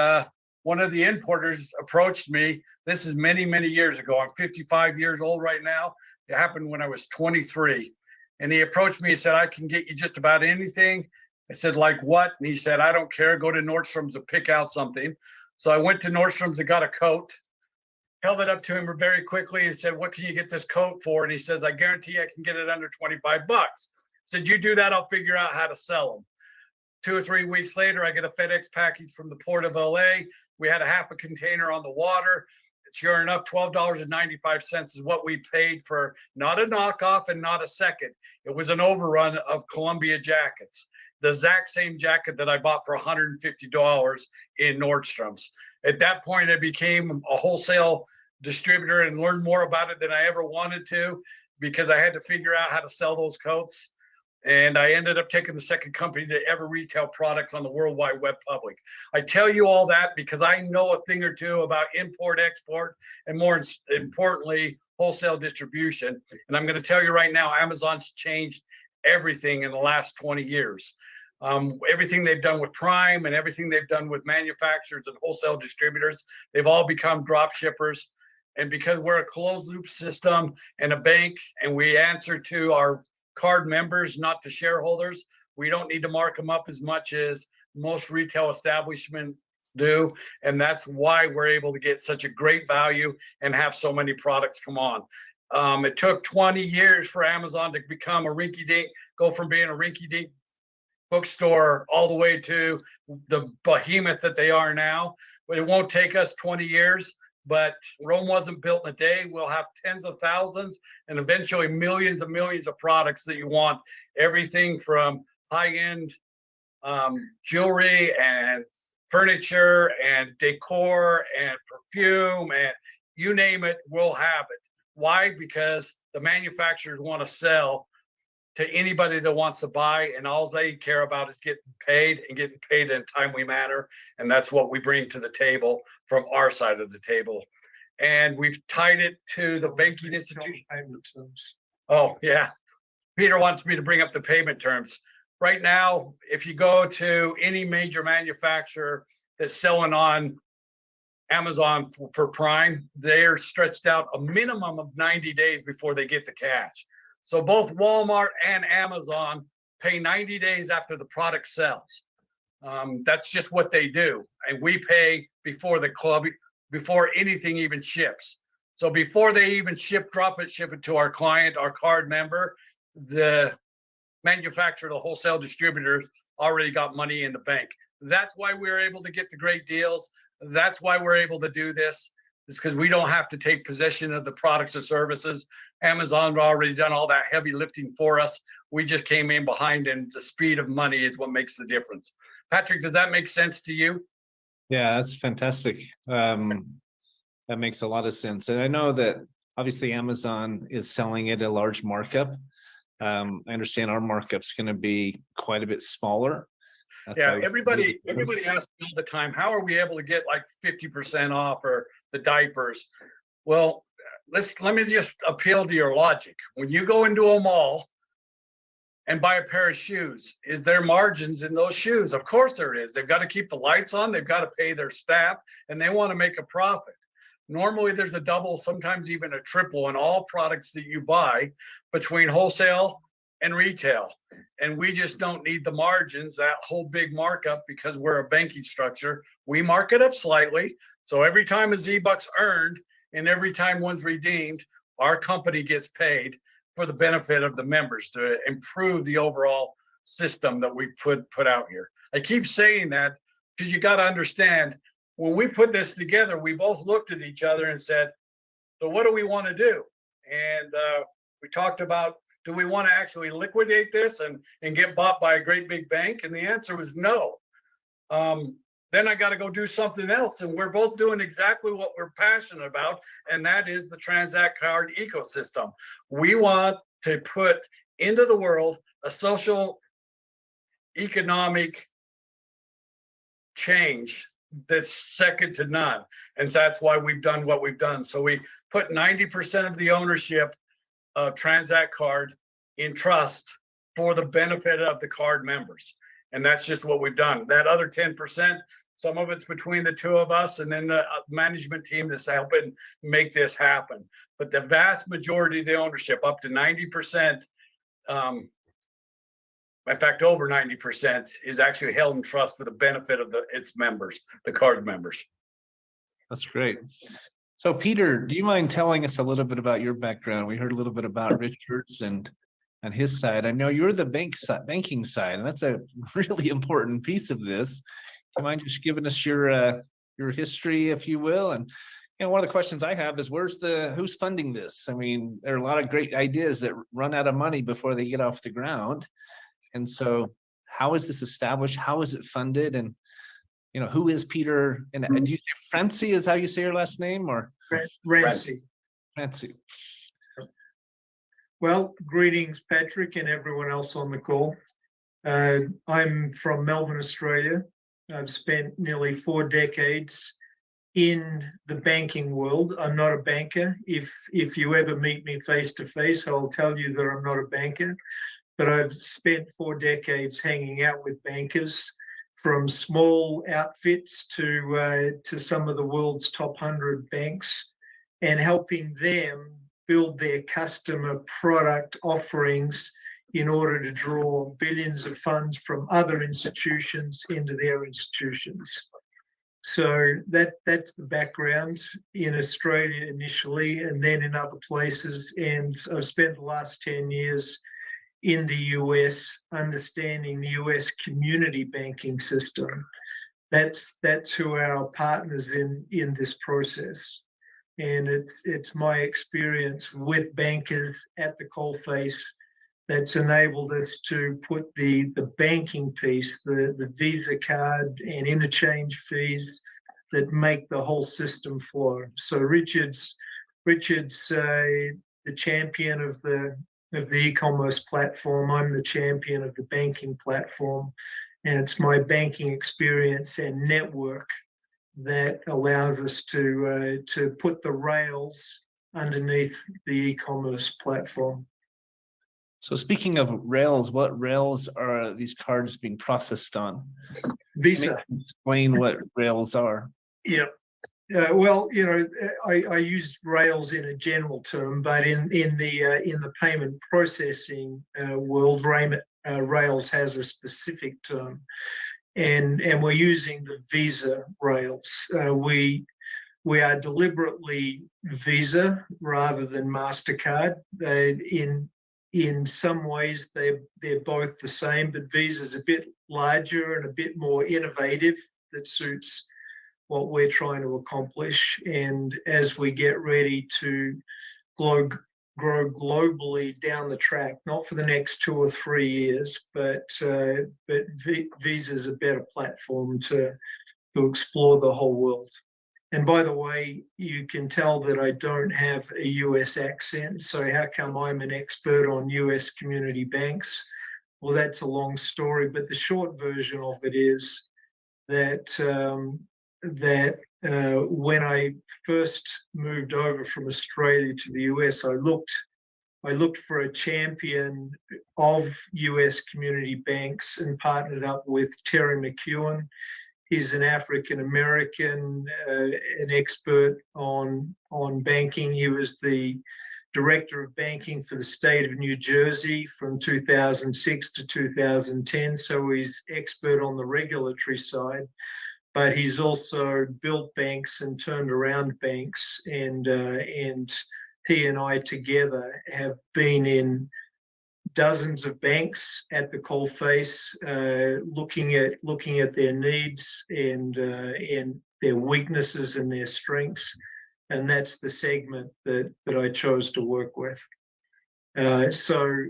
Speaker 7: one of the importers approached me. This is many, many years ago. I'm 55 years old right now. It happened when I was 23. And he approached me and said, I can get you just about anything. I said, like what? And he said, I don't care. Go to Nordstrom's to pick out something. So I went to Nordstrom's and got a coat, held it up to him very quickly and said, what can you get this coat for? And he says, I guarantee I can get it under 25 bucks. I said, you do that, I'll figure out how to sell them. 2 or 3 weeks later, I get a FedEx package from the Port of LA. We had a half a container on the water. Sure enough, $12.95 is what we paid for, not a knockoff and not a second. It was an overrun of Columbia jackets, the exact same jacket that I bought for $150 in Nordstrom's. At that point, I became a wholesale distributor and learned more about it than I ever wanted to, because I had to figure out how to sell those coats. And I ended up taking the second company to ever retail products on the World Wide Web public. I tell you all that because I know a thing or two about import, export, and more importantly, wholesale distribution. And I'm going to tell you right now, Amazon's changed everything in the last 20 years. Everything they've done with Prime and everything they've done with manufacturers and wholesale distributors, they've all become drop shippers. And because we're a closed loop system and a bank, and we answer to our card members, not to shareholders, we don't need to mark them up as much as most retail establishments do. And that's why we're able to get such a great value and have so many products come on. It took 20 years for Amazon to become a rinky-dink, go from being a rinky-dink bookstore all the way to the behemoth that they are now. But it won't take us 20 years. But Rome wasn't built in a day. We'll have tens of thousands and eventually millions and millions of products that you want. Everything from high-end jewelry and furniture and decor and perfume and you name it, we'll have it. Why? Because the manufacturers want to sell to anybody that wants to buy, and all they care about is getting paid and getting paid in a timely manner. And that's what we bring to the table from our side of the table. And we've tied it to the banking institution. Oh, yeah. Peter wants me to bring up the payment terms. Right now, if you go to any major manufacturer that's selling on Amazon for Prime, they're stretched out a minimum of 90 days before they get the cash. So both Walmart and Amazon pay 90 days after the product sells. That's just what they do. And we pay before the club, before anything even ships. So before they even ship it to our client, our card member, the manufacturer, the wholesale distributors already got money in the bank. That's why we're able to get the great deals. That's why we're able to do this. It's because we don't have to take possession of the products or services. Amazon already done all that heavy lifting for us. We just came in behind, and the speed of money is what makes the difference. Patrick, does that make sense to you?
Speaker 6: Yeah, that's fantastic. That makes a lot of sense. And I know that obviously Amazon is selling at a large markup. I understand our markup's going to be quite a bit smaller.
Speaker 7: Yeah, everybody asks me all the time, how are we able to get like 50% off or the diapers? Well, let me just appeal to your logic. When you go into a mall and buy a pair of shoes, is there margins in those shoes? Of course there is. They've got to keep the lights on, they've got to pay their staff, and they want to make a profit. Normally there's a double, sometimes even a triple in all products that you buy between wholesale and retail. And we just don't need the margins, that whole big markup, because we're a banking structure. We mark it up slightly. So every time a Z-Buck's earned and every time one's redeemed, our company gets paid for the benefit of the members to improve the overall system that we put out here. I keep saying that because you got to understand, when we put this together, we both looked at each other and said, so what do we want to do? And we talked about, do we want to actually liquidate this and get bought by a great big bank? And the answer was no. Then I got to go do something else. And we're both doing exactly what we're passionate about, and that is the Transact card ecosystem. We want to put into the world a social economic change that's second to none. And that's why we've done what we've done. So we put 90% of the ownership of Transact card in trust for the benefit of the card members. And that's just what we've done. That other 10%, some of it's between the two of us and then the management team that's helping make this happen. But the vast majority of the ownership, up to 90%, in fact, over 90%, is actually held in trust for the benefit of its members, the card members.
Speaker 6: That's great. So Peter, do you mind telling us a little bit about your background? We heard a little bit about Richard's and his side. I know you're the banking side, and that's a really important piece of this. Do you mind just giving us your history, if you will? And one of the questions I have is, who's funding this? I mean, there are a lot of great ideas that run out of money before they get off the ground. And so how is this established? How is it funded? And who is Peter? And do you say Francie is how you say your last name, or
Speaker 9: Rancy?
Speaker 6: Francie.
Speaker 9: Well, greetings, Patrick, and everyone else on the call. I'm from Melbourne, Australia. I've spent nearly 4 decades in the banking world. I'm not a banker. If you ever meet me face to face, I'll tell you that I'm not a banker. But I've spent 4 decades hanging out with bankers, from small outfits to some of the world's top 100 banks, and helping them build their customer product offerings in order to draw billions of funds from other institutions into their institutions. So that's the background in Australia initially, and then in other places. And I've spent the last 10 years in the US, understanding the US community banking system. That's who are our partners in this process. And it's my experience with bankers at the coalface that's enabled us to put the banking piece, the Visa card and interchange fees that make the whole system flow. So Richard's the champion of the e-commerce platform. I'm the champion of the banking platform, and it's my banking experience and network that allows us to put the rails underneath the e-commerce platform.
Speaker 6: So speaking of rails, what rails are these cards being processed on?
Speaker 9: Visa.
Speaker 6: Explain what rails are.
Speaker 9: Yeah. Well, I use rails in a general term, but in the payment processing world, rails has a specific term, and we're using the Visa rails. We are deliberately Visa rather than MasterCard. In some ways, they're both the same, but Visa's a bit larger and a bit more innovative. That suits what we're trying to accomplish. And as we get ready to grow globally down the track, not for the next 2 or 3 years, but Visa is a better platform to explore the whole world. And by the way, you can tell that I don't have a US accent. So how come I'm an expert on US community banks? Well, that's a long story, but the short version of it is that when I first moved over from Australia to the US, I looked for a champion of US community banks and partnered up with Terry McEwen. He's an African American, an expert on banking. He was the director of banking for the state of New Jersey from 2006 to 2010. So he's expert on the regulatory side, but he's also built banks and turned around banks. And he and I together have been in dozens of banks at the coalface, looking at their needs and their weaknesses and their strengths, and that's the segment that I chose to work with. So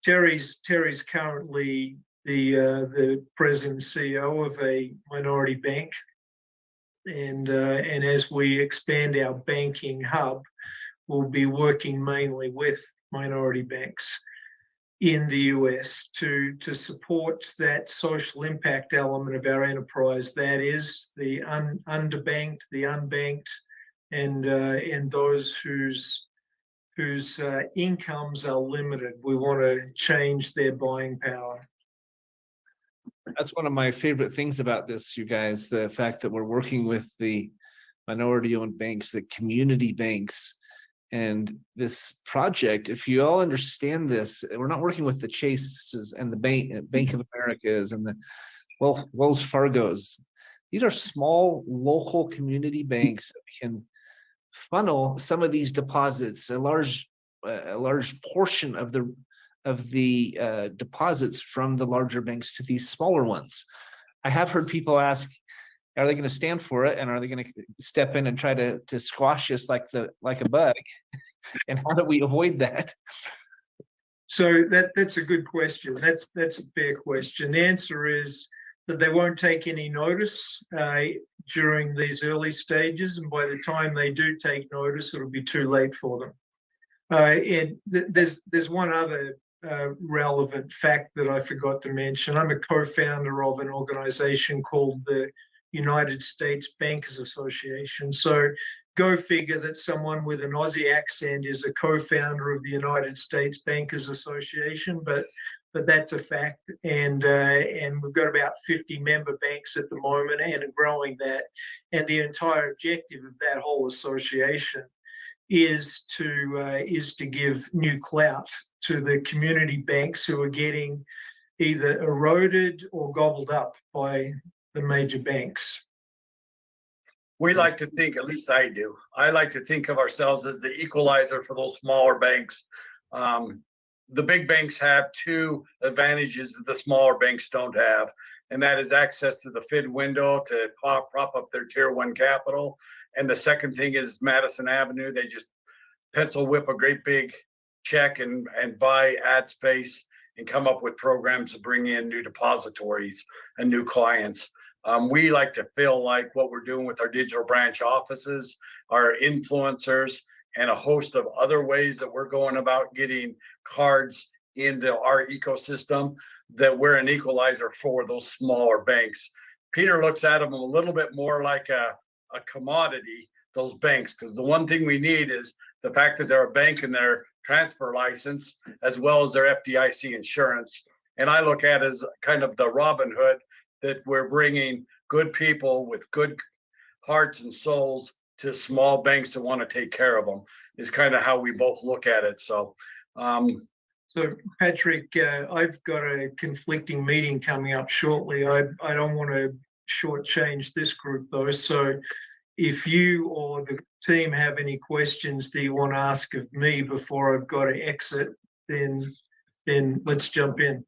Speaker 9: Terry's currently the president and CEO of a minority bank, and as we expand our banking hub, we'll be working mainly with minority banks in the US to support that social impact element of our enterprise. That is the underbanked, the unbanked, and those whose incomes are limited. We want to change their buying power.
Speaker 6: That's one of my favorite things about this, you guys, the fact that we're working with the minority-owned banks, the community banks. And this project, if you all understand this, we're not working with the Chases and the Bank of Americas and the Wells Fargos. These are small local community banks that can funnel some of these deposits, a large portion of the deposits from the larger banks to these smaller ones. I have heard people ask, are they going to stand for it, and are they going to step in and try to squash us like a bug? And how do we avoid that?
Speaker 9: So that's a good question. That's a fair question. The answer is that they won't take any notice during these early stages, and by the time they do take notice, it'll be too late for them. And there's one other relevant fact that I forgot to mention. I'm a co-founder of an organization called the United States Bankers Association. So go figure that someone with an Aussie accent is a co-founder of the United States Bankers Association, but that's a fact. And we've got about 50 member banks at the moment and are growing that. And the entire objective of that whole association is to give new clout to the community banks who are getting either eroded or gobbled up by the major banks.
Speaker 7: We like to think, at least I do, I like to think of ourselves as the equalizer for those smaller banks. The big banks have two advantages that the smaller banks don't have, and that is access to the FID window to prop up their tier one capital. And the second thing is Madison Avenue. They just pencil whip a great big check and buy ad space and come up with programs to bring in new depositories and new clients. We like to feel like what we're doing with our digital branch offices, our influencers, and a host of other ways that we're going about getting cards into our ecosystem, that we're an equalizer for those smaller banks. Peter looks at them a little bit more like a commodity, those banks, because the one thing we need is the fact that they're a bank and their transfer license, as well as their FDIC insurance. And I look at it as kind of the Robin Hood, that we're bringing good people with good hearts and souls to small banks that want to take care of them, is kind of how we both look at it. So
Speaker 9: Patrick, I've got a conflicting meeting coming up shortly. I don't want to shortchange this group though. So if you or the team have any questions that you want to ask of me before I've got to exit, then let's jump in.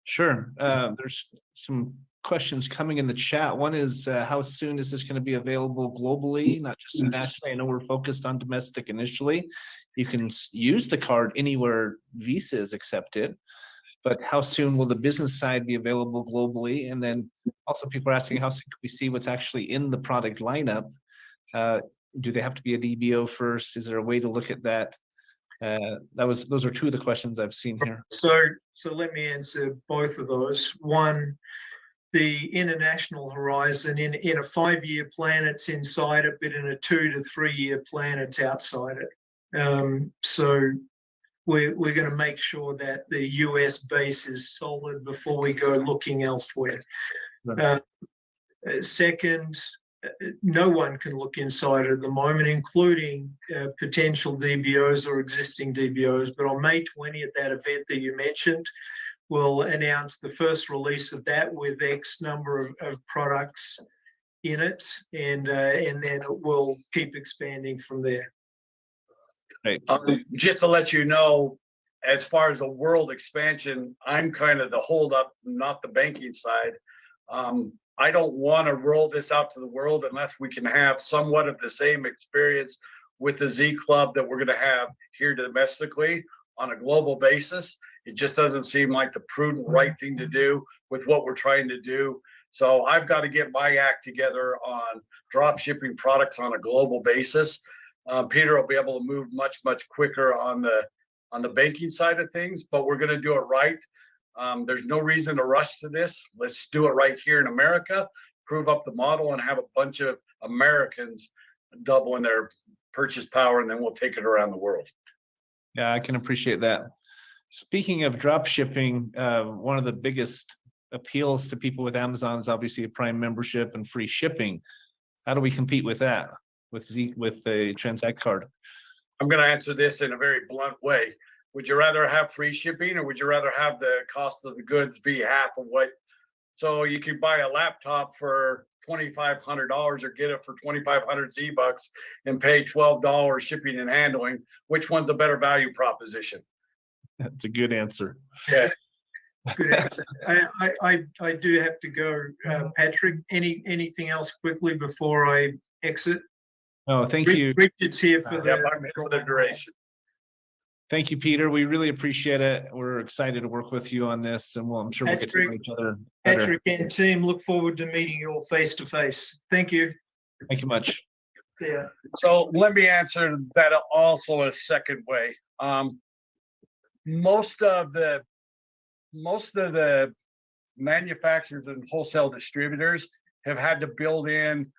Speaker 6: Sure. There's some questions coming in the chat. One is, how soon is this going to be available globally, not just nationally? I know we're focused on domestic initially. You can use the card anywhere Visa is accepted, but how soon will the business side be available globally? And then also people are asking, how soon can we see what's actually in the product lineup? Do they have to be a DBO first? Is there a way to look at that? Those are two of the questions I've seen here.
Speaker 9: So let me answer both of those. One, the international horizon, in a 5-year plan, it's inside it, but in a 2 to 3 year plan, it's outside it. So we're going to make sure that the US base is solid before we go looking elsewhere.
Speaker 6: Right.
Speaker 9: Second, no one can look inside at the moment, including potential DBOs or existing DBOs. But on May 20th, that event that you mentioned, we'll announce the first release of that with X number of products in it, and then it will keep expanding from there.
Speaker 6: Right.
Speaker 7: Just to let you know, as far as the world expansion, I'm kind of the holdup, not the banking side. I don't want to roll this out to the world unless we can have somewhat of the same experience with the Z Club that we're going to have here domestically on a global basis. It just doesn't seem like the prudent right thing to do with what we're trying to do. So I've got to get my act together on drop shipping products on a global basis. Peter will be able to move much quicker on the banking side of things, but we're going to do it right. There's no reason to rush to this. Let's do it right here in America, prove up the model, and have a bunch of Americans doubling their purchase power, and then we'll take it around the world.
Speaker 6: Yeah, I can appreciate that. Speaking of drop shipping, one of the biggest appeals to people with Amazon is obviously a Prime membership and free shipping. How do we compete with that with a Transact card?
Speaker 7: I'm going to answer this in a very blunt way. Would you rather have free shipping, or would you rather have the cost of the goods be half of what? So you could buy a laptop for $2,500 or get it for 2,500 Z-Bucks and pay $12 shipping and handling. Which one's a better value proposition?
Speaker 6: That's a good answer.
Speaker 7: Yeah.
Speaker 9: Good answer. I do have to go, Patrick. Anything else quickly before I exit?
Speaker 6: Oh, thank you.
Speaker 9: Richard's here for
Speaker 7: the duration.
Speaker 6: Thank you, Peter. We really appreciate it. We're excited to work with you on this, and I'm sure we'll get to know each other better.
Speaker 9: Patrick and team, look forward to meeting you all face to face. Thank you.
Speaker 6: Thank you much.
Speaker 9: Yeah.
Speaker 7: So let me answer that also a second way. Most of the manufacturers and wholesale distributors have had to build in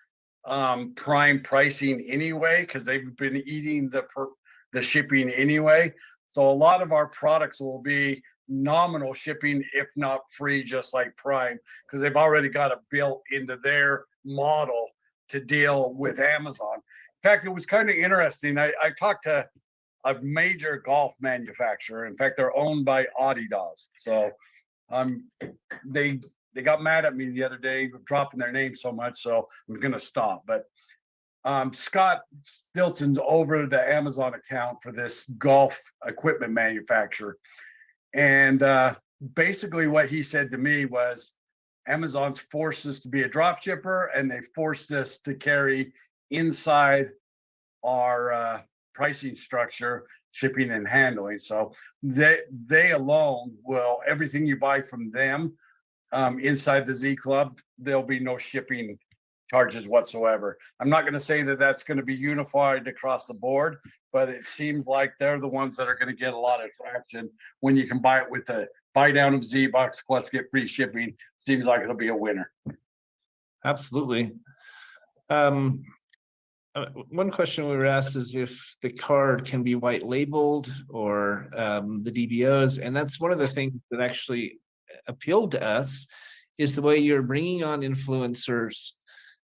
Speaker 7: Prime pricing anyway, because they've been eating the shipping anyway. So a lot of our products will be nominal shipping, if not free, just like Prime, because they've already got it built into their model to deal with Amazon. In fact, it was kind of interesting. I talked to a major golf manufacturer. In fact, they're owned by Adidas. So they got mad at me the other day for dropping their name so much, so I'm gonna stop. But Scott Stilton's over the Amazon account for this golf equipment manufacturer. And basically what he said to me was, Amazon's forced us to be a drop shipper, and they forced us to carry inside our pricing structure, shipping and handling. So they alone will, everything you buy from them inside the Z Club, there'll be no shipping charges whatsoever. I'm not going to say that that's going to be unified across the board, but it seems like they're the ones that are going to get a lot of traction when you can buy it with a buy down of Z-Bucks plus get free shipping. Seems like it'll be a winner.
Speaker 6: Absolutely. One question we were asked is if the card can be white labeled or the DBOs, and that's one of the things that actually appealed to us, is the way you're bringing on influencers.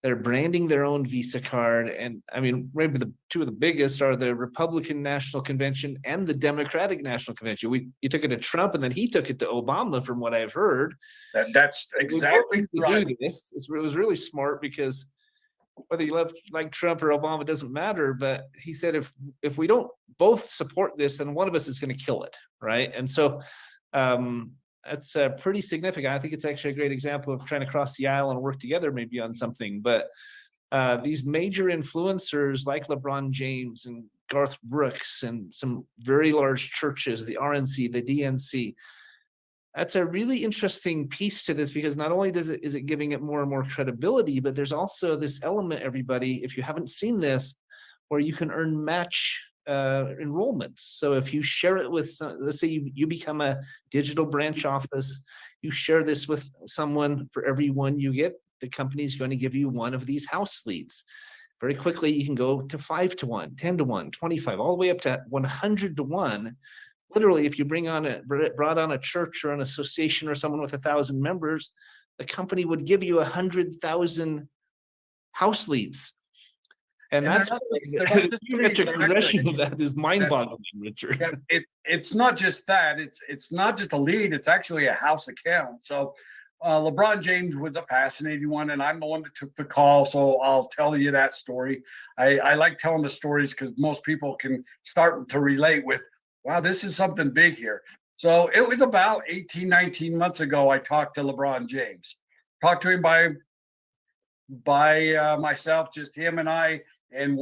Speaker 6: They're branding their own Visa card. And I mean, maybe the two of the biggest are the Republican National Convention and the Democratic National Convention. You took it to Trump, and then he took it to Obama, from what I've heard.
Speaker 7: That's exactly right.
Speaker 6: It was really smart, because whether you like Trump or Obama doesn't matter. But he said, if we don't both support this, then one of us is going to kill it, right? And so that's pretty significant. I think it's actually a great example of trying to cross the aisle and work together maybe on something. But these major influencers like LeBron James and Garth Brooks and some very large churches, the RNC, the DNC, that's a really interesting piece to this, because not only is it giving it more and more credibility, but there's also this element, everybody, if you haven't seen this, where you can earn match enrollments. So if you share it with let's say you become a digital branch office, you share this with someone, for every one you get, the company is going to give you one of these house leads. Very quickly, you can go to 5 to 1, 10 to 1, 25, all the way up to 100 to 1. Literally, if you brought on a church or an association or someone with 1,000 members, the company would give you 100,000 house leads. And that's the progression of that is mind-boggling, Richard.
Speaker 7: Yeah, it's not just that. It's not just a lead. It's actually a house account. So LeBron James was a fascinating one, and I'm the one that took the call. So I'll tell you that story. I like telling the stories because most people can start to relate with, wow, this is something big here. So it was about 18, 19 months ago, I talked to LeBron James. Talked to him by myself, just him and I, and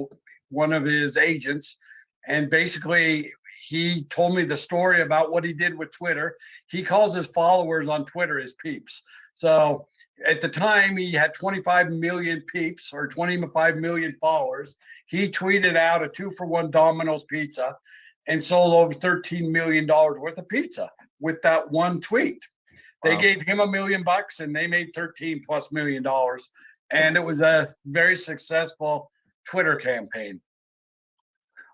Speaker 7: one of his agents. And basically, he told me the story about what he did with Twitter. He calls his followers on Twitter his peeps. So at the time, he had 25 million peeps or 25 million followers. He tweeted out a 2-for-1 Domino's pizza and sold over $13 million worth of pizza with that one tweet. They gave him $1 million and they made $13+ million. And it was a very successful Twitter campaign.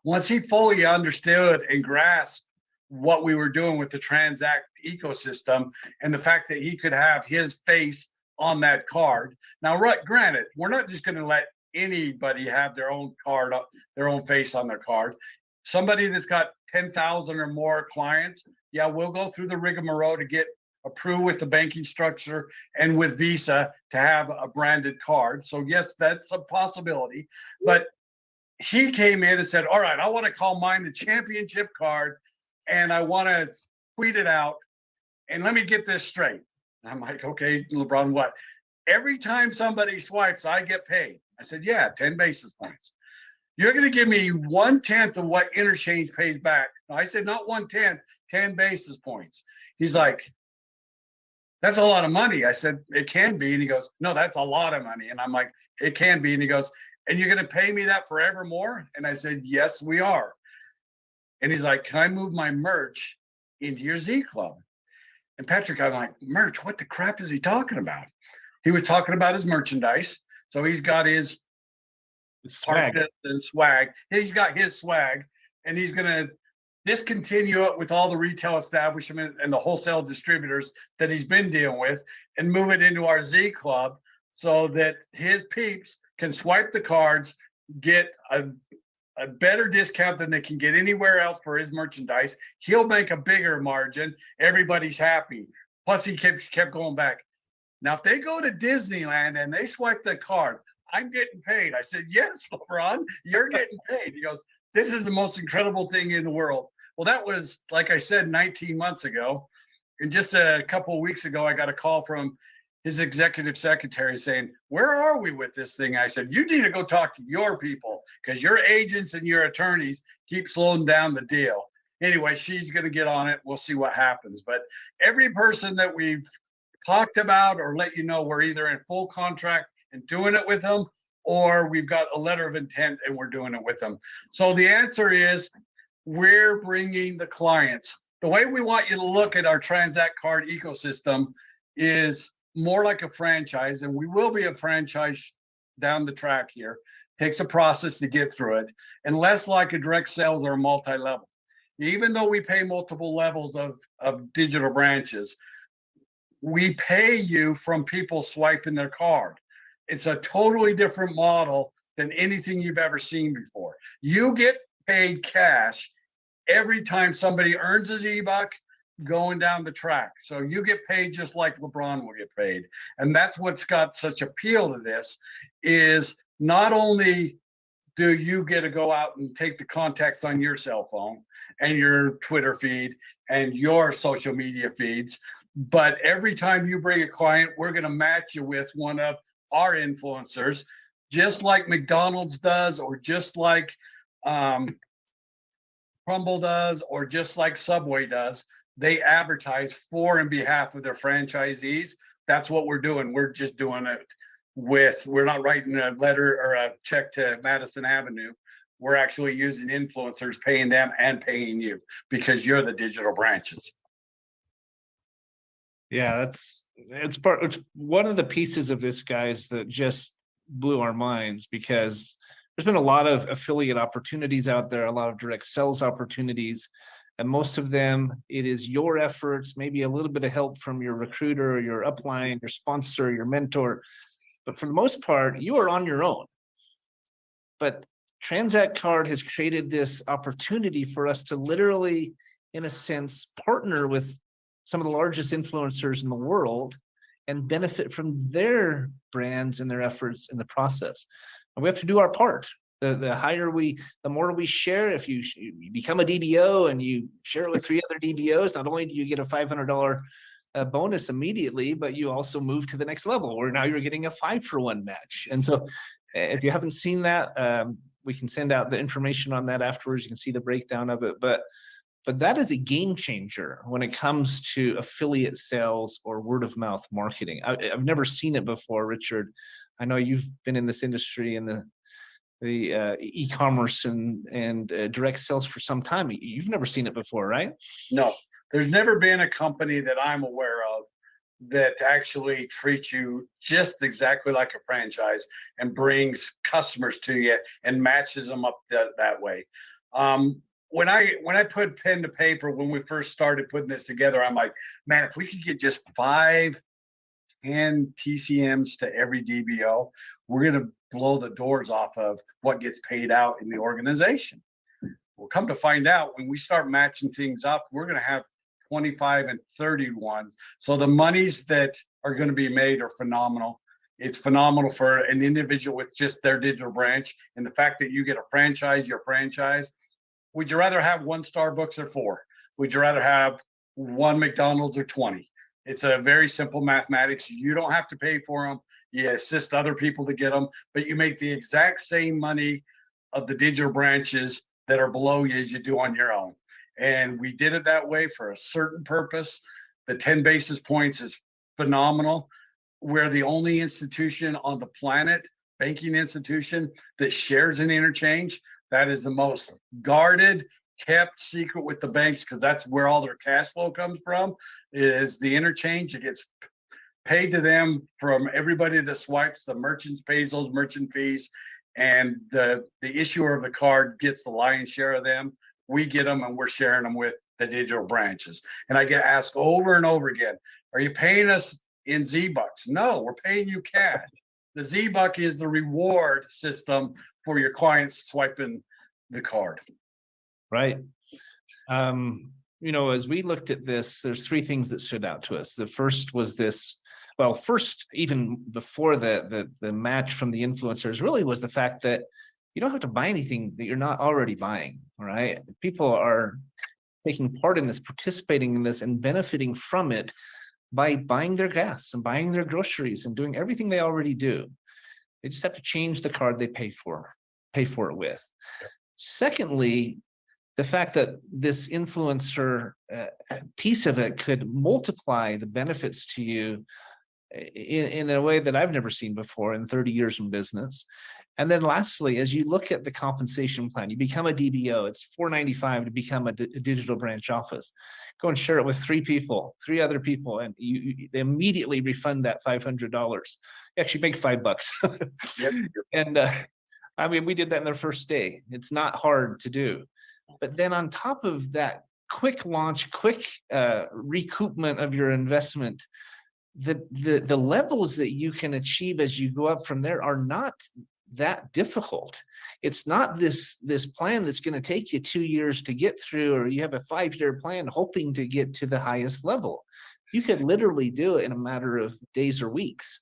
Speaker 7: Once he fully understood and grasped what we were doing with the Transact ecosystem and the fact that he could have his face on that card. Now, right, granted, we're not just going to let anybody have their own card, their own face on their card. Somebody that's got 10,000 or more clients, yeah, we'll go through the rigmarole to get approved with the banking structure and with Visa to have a branded card. So yes, that's a possibility. But he came in and said, all right, I want to call mine the championship card and I want to tweet it out. And let me get this straight. I'm like, okay, LeBron, what? Every time somebody swipes, I get paid. I said, yeah, 10 basis points. You're going to give me 1/10 of what interchange pays back. I said, not 1/10, 10 basis points. He's like, that's a lot of money. I said, it can be. And he goes, no, that's a lot of money. And I'm like, it can be. And he goes, and you're going to pay me that forevermore? And I said, yes, we are. And he's like, can I move my merch into your Z Club? And Patrick, I'm like, merch, what the crap is he talking about? He was talking about his merchandise. So he's got his swag and swag. He's got his swag, and he's going to discontinue it with all the retail establishment and the wholesale distributors that he's been dealing with and move it into our Z Club so that his peeps can swipe the cards, get a better discount than they can get anywhere else for his merchandise. He'll make a bigger margin. Everybody's happy. Plus, he kept going back. Now, if they go to Disneyland and they swipe the card, I'm getting paid. I said, yes, LeBron, you're getting paid. He goes, this is the most incredible thing in the world. Well, that was, like I said, 19 months ago. And just a couple of weeks ago, I got a call from his executive secretary saying, where are we with this thing? I said, you need to go talk to your people because your agents and your attorneys keep slowing down the deal. Anyway, she's going to get on it. We'll see what happens. But every person that we've talked about or let you know, we're either in full contract and doing it with them, or we've got a letter of intent and we're doing it with them. So the answer is we're bringing the clients. The way we want you to look at our Transact card ecosystem is more like a franchise, and we will be a franchise down the track here. Takes a process to get through it, and less like a direct sales or a multi-level. Even though we pay multiple levels of digital branches, we pay you from people swiping their card. It's a totally different model than anything you've ever seen before. You get paid cash every time somebody earns a Z-Buck going down the track. So you get paid just like LeBron will get paid. And that's what's got such appeal to this is not only do you get to go out and take the contacts on your cell phone and your Twitter feed and your social media feeds, but every time you bring a client, we're going to match you with one of our influencers, just like McDonald's does, or just like Crumble does, or just like Subway does. They advertise for and behalf of their franchisees. That's what we're doing. We're just doing it we're not writing a letter or a check to Madison Avenue. We're actually using influencers, paying them and paying you because you're the digital branches.
Speaker 6: Yeah, it's one of the pieces of this, guys, that just blew our minds because there's been a lot of affiliate opportunities out there, a lot of direct sales opportunities, and most of them, it is your efforts, maybe a little bit of help from your recruiter, your upline, your sponsor, your mentor. But for the most part, you are on your own. But Transact Card has created this opportunity for us to literally, in a sense, partner with some of the largest influencers in the world and benefit from their brands and their efforts in the process. And we have to do our part. The higher the more we share. If you become a DBO and you share it with 3 other DBOs, not only do you get a $500 bonus immediately, but you also move to the next level where now you're getting a 5-for-1 match. And so if you haven't seen that, we can send out the information on that afterwards. You can see the breakdown of it. But that is a game changer when it comes to affiliate sales or word of mouth marketing. I've never seen it before, Richard. I know you've been in this industry in the e-commerce and direct sales for some time. You've never seen it before, right?
Speaker 7: No, there's never been a company that I'm aware of that actually treats you just exactly like a franchise and brings customers to you and matches them up that way. When I put pen to paper, when we first started putting this together, I'm like, man, if we could get just 5, 10 TCMs to every DBO, we're going to blow the doors off of what gets paid out in the organization. Well, come to find out, when we start matching things up, we're going to have 25 and 31. So the monies that are going to be made are phenomenal. It's phenomenal for an individual with just their digital branch, and the fact that you get a franchise, your franchise. Would you rather have 1 Starbucks or 4? Would you rather have 1 McDonald's or 20? It's a very simple mathematics. You don't have to pay for them. You assist other people to get them, but you make the exact same money of the digital branches that are below you as you do on your own. And we did it that way for a certain purpose. The 10 basis points is phenomenal. We're the only institution on the planet, banking institution, that shares an interchange. That is the most guarded, kept secret with the banks, because that's where all their cash flow comes from, is the interchange. It gets paid to them from everybody that swipes. The merchants pays those merchant fees, and the issuer of the card gets the lion's share of them. We get them, and we're sharing them with the digital branches. And I get asked over and over again, are you paying us in Z-Bucks? No, we're paying you cash. The Z-Buck is the reward system for your clients swiping the card.
Speaker 6: Right. As we looked at this, there's 3 things that stood out to us. The first was this, well, first, even before the match from the influencers, really was the fact that you don't have to buy anything that you're not already buying. All right. People are taking part in this, participating in this, and benefiting from it by buying their gas and buying their groceries and doing everything they already do. They just have to change the card they pay for it with. Secondly, the fact that this influencer piece of it could multiply the benefits to you in a way that I've never seen before in 30 years in business. And then lastly, as you look at the compensation plan, you become a DBO, it's $495 to become a digital branch office. Go and share it with 3 other people, and they immediately refund that $500. You actually make $5.
Speaker 7: Yep.
Speaker 6: And we did that in their first day. It's not hard to do. But then on top of that quick launch, quick recoupment of your investment, the levels that you can achieve as you go up from there are not that difficult. It's not this plan that's going to take you 2 years to get through, or you have a 5-year plan hoping to get to the highest level. You could literally do it in a matter of days or weeks.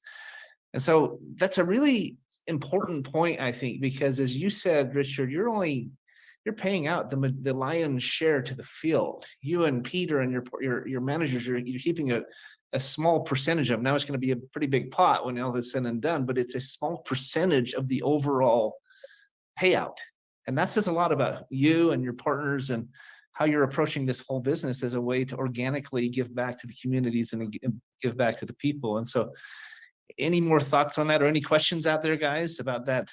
Speaker 6: And so that's a really important point, I think, because as you said, Richard, you're paying out the lion's share to the field. You and Peter and your managers, you're keeping a small percentage of. Now it's going to be a pretty big pot when all is said and done, but it's a small percentage of the overall payout. And that says a lot about you and your partners and how you're approaching this whole business as a way to organically give back to the communities and give back to the people. And so any more thoughts on that, or any questions out there, guys, about that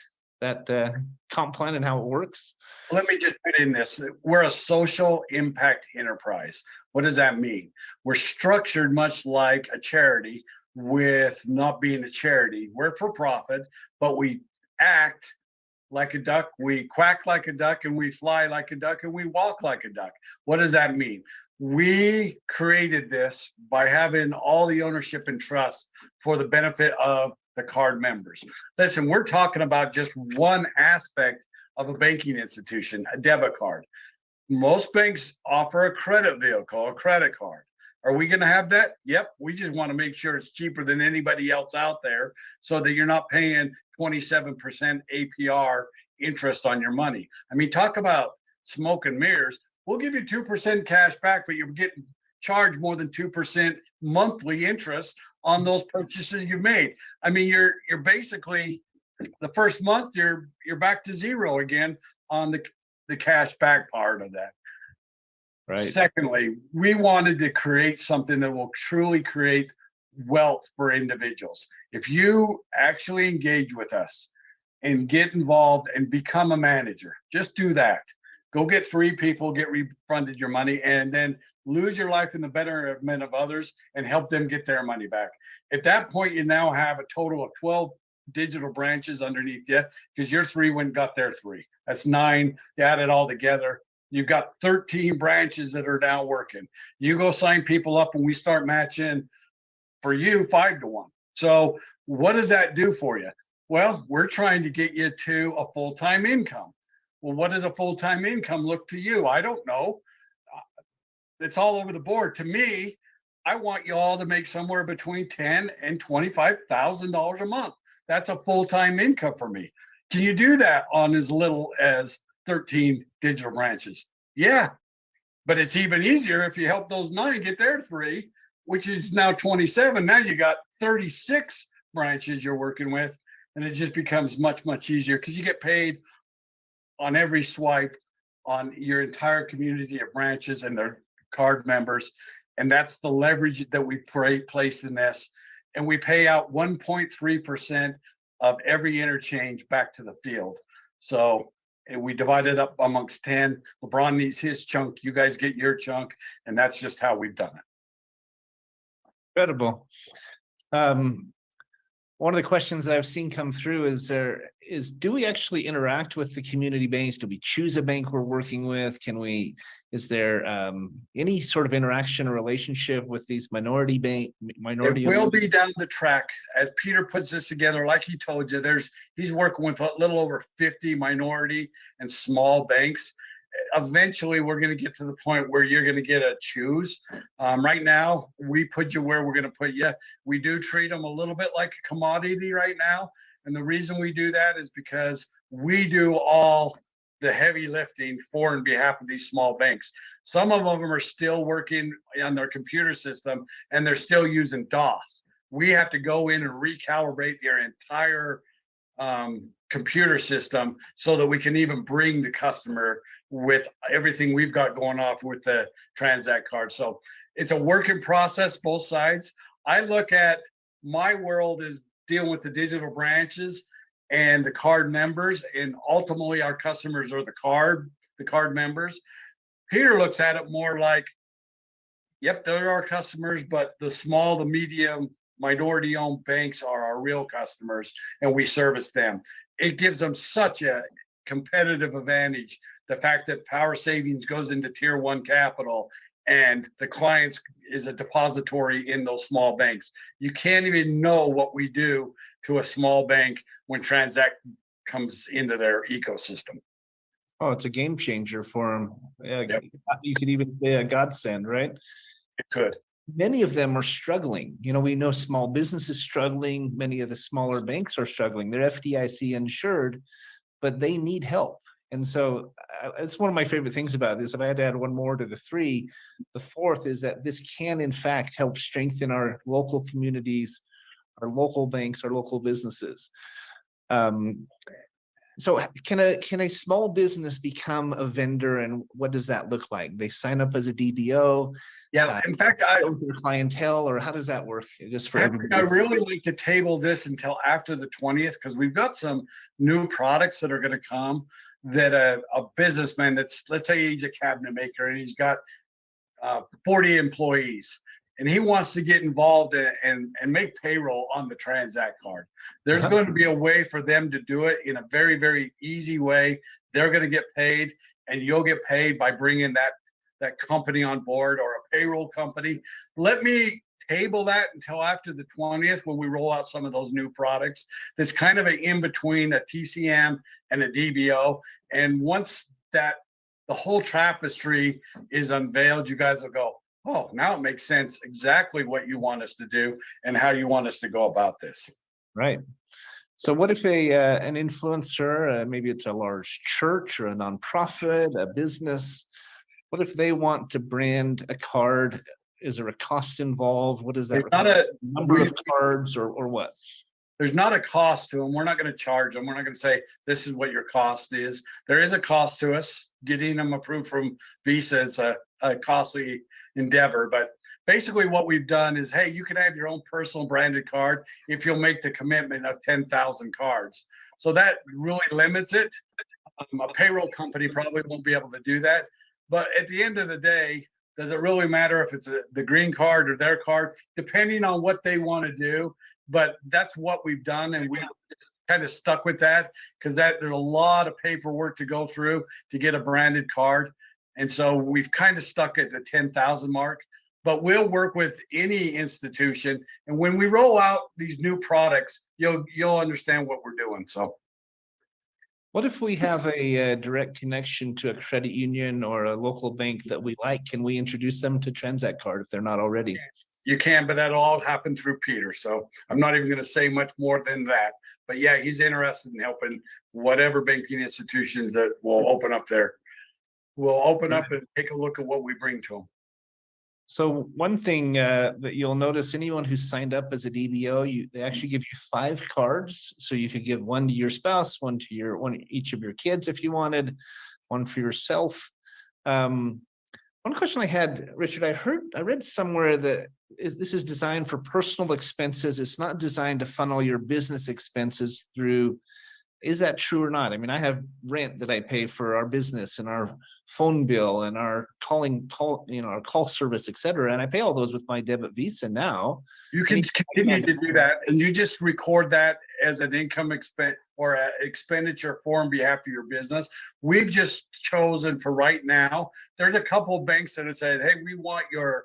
Speaker 6: comp plan and how it works?
Speaker 7: Let me just put in this. We're a social impact enterprise. What does that mean? We're structured much like a charity, with not being a charity. We're for profit, but we act like a duck, we quack like a duck, and we fly like a duck, and we walk like a duck. What does that mean? We created this by having all the ownership and trust for the benefit of the card members. Listen, we're talking about just one aspect of a banking institution, a debit card. Most banks offer a credit vehicle, a credit card. Are we going to have that? Yep. We just want to make sure it's cheaper than anybody else out there, so that you're not paying 27% APR interest on your money. I mean, talk about smoke and mirrors. We'll give you 2% cash back, but you're getting charged more than 2% monthly interest on those purchases you've made. I mean, you're basically, the first month you're back to zero again on the cash back part of that.
Speaker 6: Right.
Speaker 7: Secondly, we wanted to create something that will truly create wealth for individuals. If you actually engage with us and get involved and become a manager, just do that. Go get 3 people, get refunded your money, and then lose your life in the betterment of others and help them get their money back. At that point, you now have a total of 12 digital branches underneath you because your 3 went and got their 3. That's 9. You add it all together. You've got 13 branches that are now working. You go sign people up and we start matching for you 5 to 1. So what does that do for you? Well, we're trying to get you to a full-time income. Well, what does a full-time income look to you? I don't know. It's all over the board. To me, I want you all to make somewhere between $10,000 and $25,000 a month. That's a full-time income for me. Can you do that on as little as 13 digital branches? Yeah, but it's even easier if you help those 9 get their 3, which is now 27. Now you got 36 branches you're working with, and it just becomes much, much easier because you get paid on every swipe on your entire community of branches and their card members. And that's the leverage that we place in this. And we pay out 1.3% of every interchange back to the field. So we divide it up amongst 10. LeBron needs his chunk. You guys get your chunk. And that's just how we've done it.
Speaker 6: Incredible. One of the questions that I've seen come through is do we actually interact with the community banks? Do we choose a bank we're working with? Is there any sort of interaction or relationship with these minority?
Speaker 7: It will be down the track as Peter puts this together. Like he told you, he's working with a little over 50 minority and small banks. Eventually, we're going to get to the point where you're going to get a choose. Right now, we put you where we're going to put you. We do treat them a little bit like a commodity right now. And the reason we do that is because we do all the heavy lifting for and behalf of these small banks. Some of them are still working on their computer system and they're still using DOS. We have to go in and recalibrate their entire computer system so that we can even bring the customer with everything we've got going off with the Transact card. So it's a working process, both sides. I look at my world as dealing with the digital branches and the card members, and ultimately our customers are the card members. Peter looks at it more like, yep, they're our customers, but the small to medium minority-owned banks are our real customers, and we service them. It gives them such a competitive advantage. The fact that Power Savings goes into Tier 1 capital and the clients is a depository in those small banks. You can't even know what we do to a small bank when Transact comes into their ecosystem.
Speaker 6: Oh, it's a game changer for them.
Speaker 7: Yep.
Speaker 6: You could even say a godsend, right?
Speaker 7: It could.
Speaker 6: Many of them are struggling. We know small businesses struggling. Many of the smaller banks are struggling. They're FDIC insured, but they need help. And so it's one of my favorite things about this. If I had to add one more to the 3, the 4th is that this can, in fact, help strengthen our local communities, our local banks, our local businesses. So can a small business become a vendor, and what does that look like? They sign up as a DBO?
Speaker 7: Yeah, in fact,
Speaker 6: their clientele, or how does that work? Just for everybody.
Speaker 7: I really like to table this until after the 20th because we've got some new products that are going to come that a businessman that's, let's say he's a cabinet maker and he's got 40 employees and he wants to get involved and make payroll on the Transact card. There's going to be a way for them to do it in a very, very easy way. They're going to get paid and you'll get paid by bringing that company on board or a payroll company. Let me table that until after the 20th when we roll out some of those new products. That's kind of an in between a TCM and a DBO. And once the whole tapestry is unveiled, you guys will go, oh, now it makes sense exactly what you want us to do and how you want us to go about this.
Speaker 6: Right. So what if an influencer, maybe it's a large church or a nonprofit, a business, what if they want to brand a card? Is there a cost involved? What is that?
Speaker 7: There's not a
Speaker 6: number of cards or what?
Speaker 7: There's not a cost to them. We're not going to charge them. We're not going to say this is what your cost is. There is a cost to us. Getting them approved from Visa is a costly endeavor. But basically what we've done is, hey, you can have your own personal branded card if you'll make the commitment of 10,000 cards. So that really limits it. A payroll company probably won't be able to do that. But at the end of the day, Does it really matter if it's the green card or their card, depending on what they want to do? But that's what we've done, and we kind of stuck with that because there's a lot of paperwork to go through to get a branded card. And so we've kind of stuck at the 10,000 mark, but we'll work with any institution. And when we roll out these new products, you'll understand what we're doing. So
Speaker 6: what if we have a direct connection to a credit union or a local bank that we like? Can we introduce them to Transact Card if they're not already?
Speaker 7: You can, but that'll all happen through Peter. So I'm not even going to say much more than that. But yeah, he's interested in helping whatever banking institutions that will open up there. We'll open up and take a look at what we bring to them.
Speaker 6: So one thing that you'll notice, anyone who's signed up as a DBO, they actually give you 5 cards. So you could give one to your spouse, one to each of your kids if you wanted, one for yourself. One question I had, Richard, I read somewhere that this is designed for personal expenses. It's not designed to funnel your business expenses through. Is that true or not? I mean, I have rent that I pay for our business and our phone bill and our our call service, et cetera. And I pay all those with my debit Visa now.
Speaker 7: You can continue to do that, and you just record that as an income expense or an expenditure for on behalf of your business. We've just chosen for right now. There's a couple of banks that have said, "Hey, we want your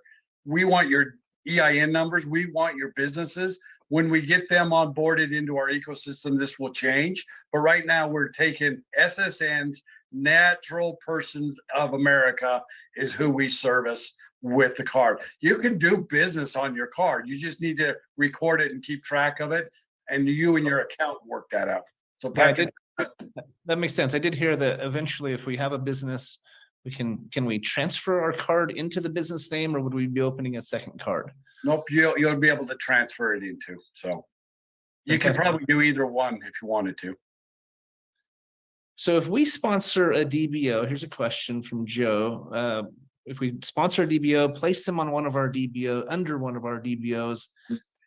Speaker 7: EIN numbers. We want your businesses." When we get them onboarded into our ecosystem, this will change. But right now, we're taking SSNs, natural persons of America, is who we service with the card. You can do business on your card. You just need to record it and keep track of it, and you and your account work that out. So Patrick,
Speaker 6: that makes sense. I did hear that eventually, if we have a business, can we transfer our card into the business name, or would we be opening a second card?
Speaker 7: Nope, you'll be able to transfer it into. So you can probably do either one if you wanted to.
Speaker 6: So if we sponsor a DBO, here's a question from Joe. If we sponsor a DBO, place them on under one of our DBOs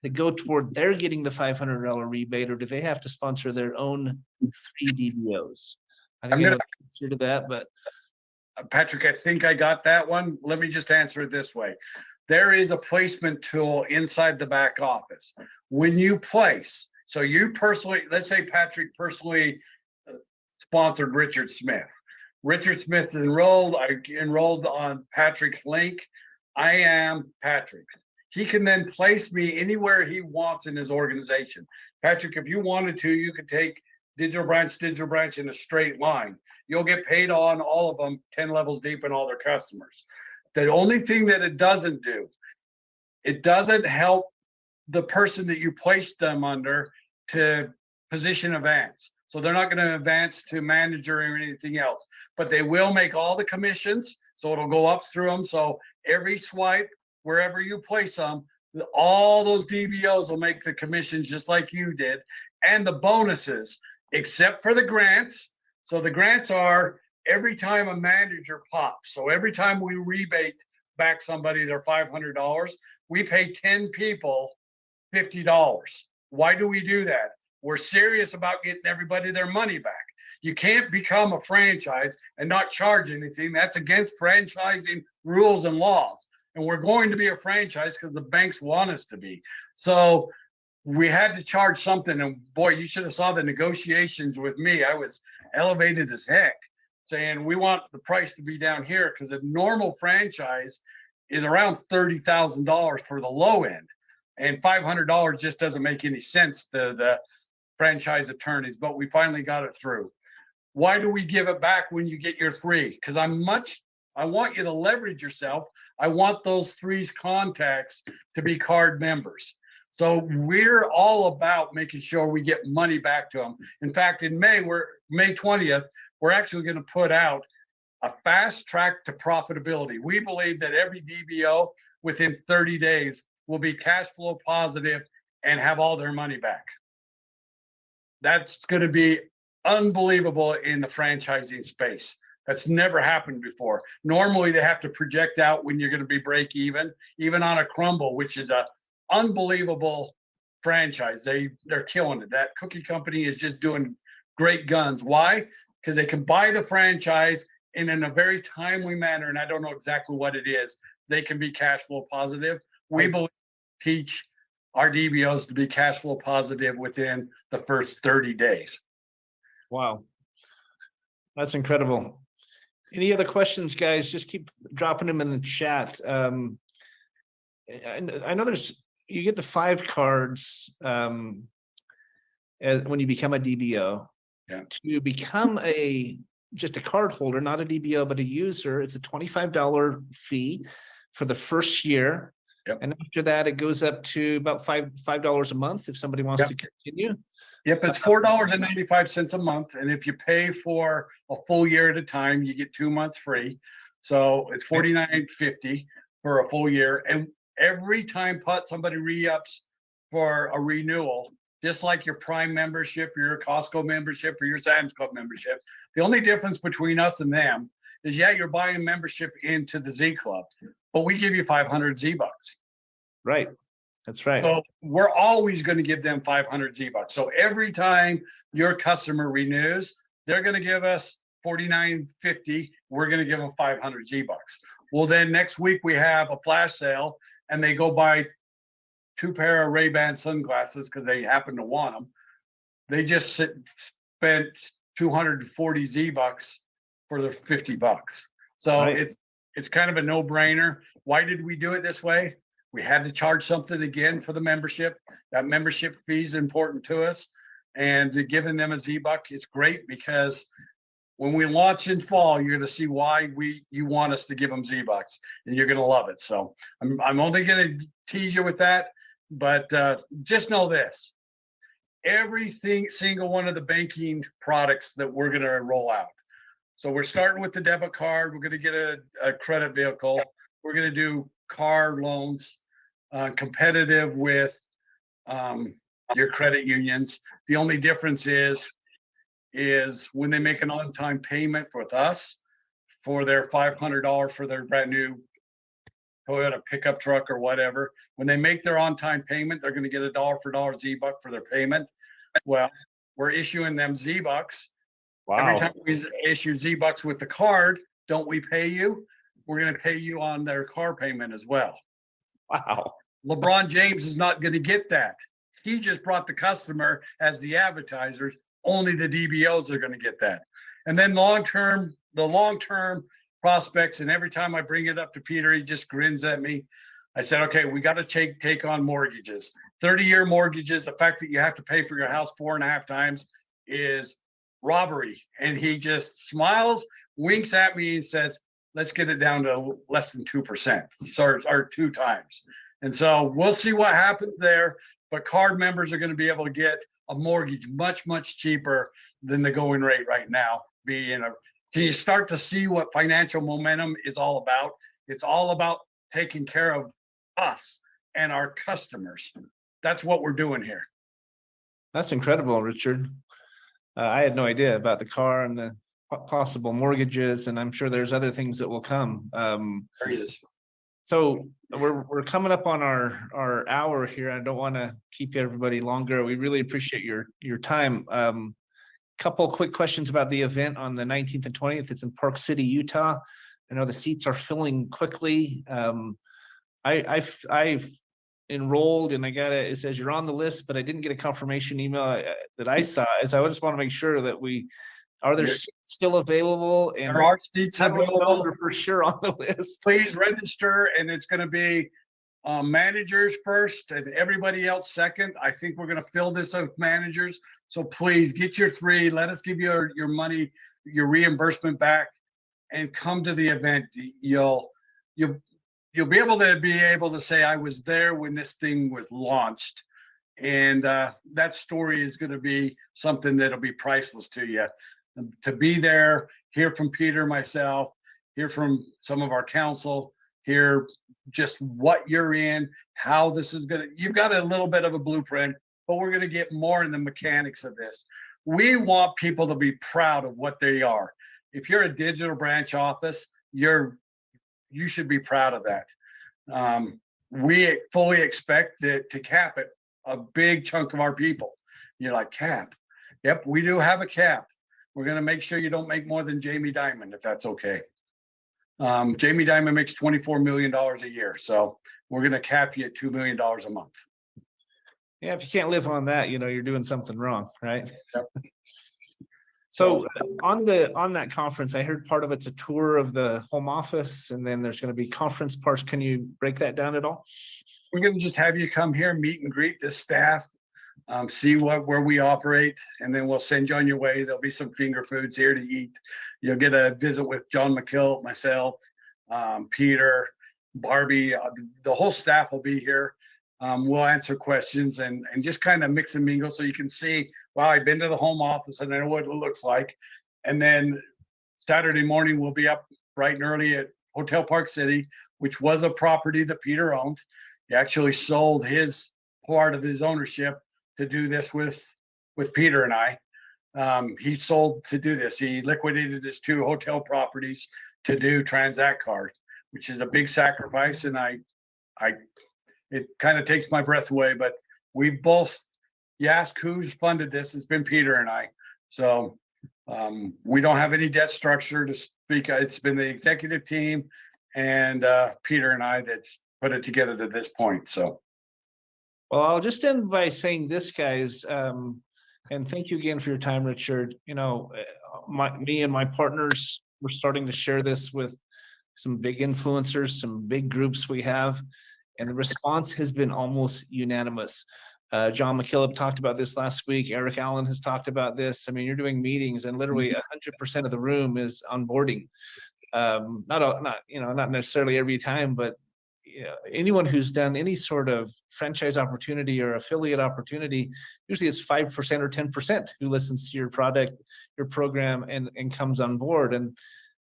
Speaker 6: to go toward their getting the $500 rebate, or do they have to sponsor their own 3 DBOs? I think I'm going to consider that, but
Speaker 7: Patrick, I think I got that one. Let me just answer it this way. There is a placement tool inside the back office. When you place, so you personally, let's say Patrick personally sponsored Richard Smith. Richard Smith is enrolled. I enrolled on Patrick's link. I am Patrick. He can then place me anywhere he wants in his organization. Patrick, if you wanted to, you could take digital branch in a straight line. You'll get paid on all of them 10 levels deep and all their customers. The only thing that it doesn't do, it doesn't help the person that you placed them under to position advance. So they're not going to advance to manager or anything else, but they will make all the commissions. So it'll go up through them. So every swipe, wherever you place them, all those DBOs will make the commissions just like you did. And the bonuses, except for the grants. So the grants are every time a manager pops. So every time we rebate back somebody their $500, we pay 10 people $50. Why do we do that? We're serious about getting everybody their money back. You can't become a franchise and not charge anything. That's against franchising rules and laws. And we're going to be a franchise because the banks want us to be. So we had to charge something. And boy, you should have saw the negotiations with me. I was elevated as heck, saying we want the price to be down here because a normal franchise is around $30,000 for the low end. And $500 just doesn't make any sense to the franchise attorneys, but we finally got it through. Why do we give it back when you get your 3? Because I want you to leverage yourself. I want those 3's contacts to be card members. So we're all about making sure we get money back to them. In fact, in May 20th, we're actually going to put out a fast track to profitability. We believe that every DBO within 30 days will be cash flow positive and have all their money back. That's going to be unbelievable in the franchising space. That's never happened before. Normally, they have to project out when you're going to be break even on a Crumble, which is a unbelievable franchise. They're killing it. That cookie company is just doing great guns. Why? Because they can buy the franchise in a very timely manner, and I don't know exactly what it is, they can be cash flow positive. We believe teach our DBOs to be cash flow positive within the first 30 days.
Speaker 6: Wow. That's incredible. Any other questions, guys? Just keep dropping them in the chat. I know you get the 5 cards when you become a DBO.
Speaker 7: Yeah.
Speaker 6: To become just a card holder, not a DBO, but a user, it's a $25 fee for the first year.
Speaker 7: Yep.
Speaker 6: And after that, it goes up to about $5 a month if somebody wants to continue.
Speaker 7: Yep, it's $4.95 a month. And if you pay for a full year at a time, you get 2 months free. So it's $49.50 for a full year. And every time somebody re-ups for a renewal, just like your Prime membership, your Costco membership, or your Sam's Club membership, the only difference between us and them is, you're buying membership into the Z Club, but we give you 500 Z bucks.
Speaker 6: Right. That's right.
Speaker 7: So we're always going to give them 500 Z bucks. So every time your customer renews, they're going to give us $49.50. We're going to give them 500 Z bucks. Well, then next week we have a flash sale, and they go buy 2 pair of Ray-Ban sunglasses because they happen to want them. They just spent 240 Z bucks for their 50 bucks. So it's kind of a no-brainer. Why did we do it this way? We had to charge something again for the membership. That membership fee is important to us. And giving them a Z-Buck, it's great, because when we launch in fall, you're going to see why you want us to give them Z-Bucks, and you're going to love it. So I'm only going to tease you with that, but just know this: single one of the banking products that we're going to roll out. So we're starting with the debit card. We're going to get a credit vehicle. We're going to do car loans, competitive with your credit unions. The only difference is when they make an on-time payment with us for their $500 for their brand new Toyota pickup truck or whatever, when they make their on-time payment, they're going to get a dollar for dollar Z-Buck for their payment. Well, we're issuing them Z-Bucks.
Speaker 6: Wow.
Speaker 7: Every time we issue Z-Bucks with the card, don't we pay you? We're going to pay you on their car payment as well.
Speaker 6: Wow.
Speaker 7: LeBron James is not going to get that. He just brought the customer as the advertisers. Only the DBOs are going to get that. And then the long-term prospects, and every time I bring it up to Peter, he just grins at me. I said, okay, we got to take on mortgages. 30-year mortgages, the fact that you have to pay for your house 4.5 times is robbery. And he just smiles, winks at me, and says, let's get it down to less than 2%, or 2 times. And so we'll see what happens there. But card members are going to be able to get a mortgage much, much cheaper than the going rate right now. Can you start to see what financial momentum is all about? It's all about taking care of us and our customers. That's what we're doing here.
Speaker 6: That's incredible, Richard. I had no idea about the car and the possible mortgages, and I'm sure there's other things that will come.
Speaker 7: There he is.
Speaker 6: So we're coming up on our hour here. I don't want to keep everybody longer. We really appreciate your time. Couple quick questions about the event on the 19th and 20th. It's in Park City, Utah. I know the seats are filling quickly. I've enrolled, and it says you're on the list, but I didn't get a confirmation email that I saw. So I just want to make sure that are there seats still available? And
Speaker 7: there are seats available
Speaker 6: for sure on the list.
Speaker 7: Please register, and it's going to be managers first and everybody else second. I think we're going to fill this with managers. So please get your 3. Let us give you your money, your reimbursement back, and come to the event. You'll be able to say, I was there when this thing was launched. And that story is going to be something that'll be priceless to you. To be there, hear from Peter, myself, hear from some of our council, hear just what you're in, how this is you've got a little bit of a blueprint, but we're going to get more in the mechanics of this. We want people to be proud of what they are. If you're a digital branch office, you should be proud of that. We fully expect to cap it a big chunk of our people. You're like, cap? Yep, we do have a cap. We're going to make sure you don't make more than Jamie Dimon, if that's okay. Jamie Dimon makes $24 million a year. So we're going to cap you at $2 million a month.
Speaker 6: Yeah, if you can't live on that, you're doing something wrong, right?
Speaker 7: Yep.
Speaker 6: So on that conference, I heard part of it's a tour of the home office, and then there's going to be conference parts. Can you break that down at all?
Speaker 7: We're going to just have you come here, meet and greet the staff, see where we operate, and then we'll send you on your way. There'll be some finger foods here to eat. You'll get a visit with John McKill, myself, Peter, Barbie. The whole staff will be here. We'll answer questions and just kind of mix and mingle so you can see, wow, I've been to the home office and I know what it looks like. And then Saturday morning, we'll be up bright and early at Hotel Park City, which was a property that Peter owned. He actually sold his part of his ownership to do this with Peter and I. He sold to do this. He liquidated his 2 hotel properties to do Transact Card, which is a big sacrifice. And it kind of takes my breath away, but we both, you ask who's funded this, it's been Peter and I. So we don't have any debt structure to speak. It's been the executive team and Peter and I that's put it together to this point. So.
Speaker 6: Well, I'll just end by saying this, guys, and thank you again for your time, Richard. Me and my partners, we're starting to share this with some big influencers, some big groups we have, and the response has been almost unanimous. John McKillop talked about this last week. Eric Allen has talked about this. I mean, you're doing meetings and literally 100% of the room is onboarding. Not necessarily every time, but anyone who's done any sort of franchise opportunity or affiliate opportunity, usually it's 5% or 10% who listens to your product, your program, and comes on board. And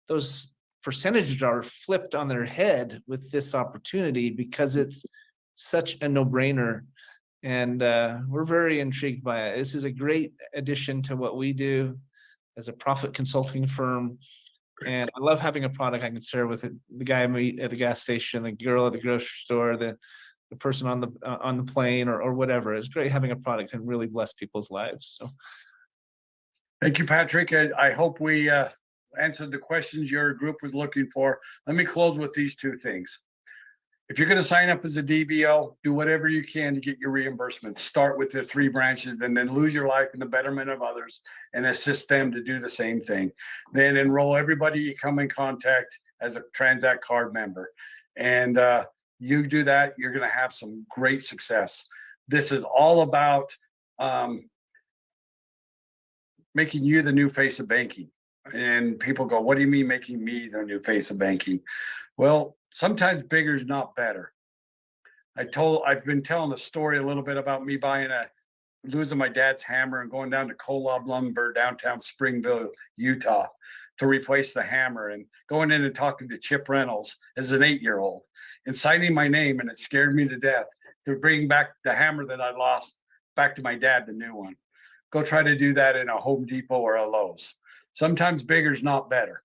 Speaker 6: those percentages are flipped on their head with this opportunity because it's such a no-brainer. And we're very intrigued by it. This is a great addition to what we do as a profit consulting firm. And I love having a product I can share with it. The guy I meet at the gas station, the girl at the grocery store, the person on the plane or whatever. It's great having a product and really bless people's lives. So
Speaker 7: thank you, Patrick. I hope we answered the questions your group was looking for. Let me close with these 2 things. If you're going to sign up as a DBO, do whatever you can to get your reimbursement. Start with the 3 branches and then lose your life in the betterment of others and assist them to do the same thing. Then enroll everybody you come in contact as a Transact Card member. And you do that, you're going to have some great success. This is all about making you the new face of banking. And people go, what do you mean making me the new face of banking? Well, sometimes bigger is not better. I've been telling a story a little bit about me losing my dad's hammer and going down to Kolob Lumber, downtown Springville, Utah, to replace the hammer, and going in and talking to Chip Reynolds as an 8-year-old and signing my name, and it scared me to death to bring back the hammer that I lost back to my dad, the new one. Go try to do that in a Home Depot or a Lowe's. Sometimes bigger is not better.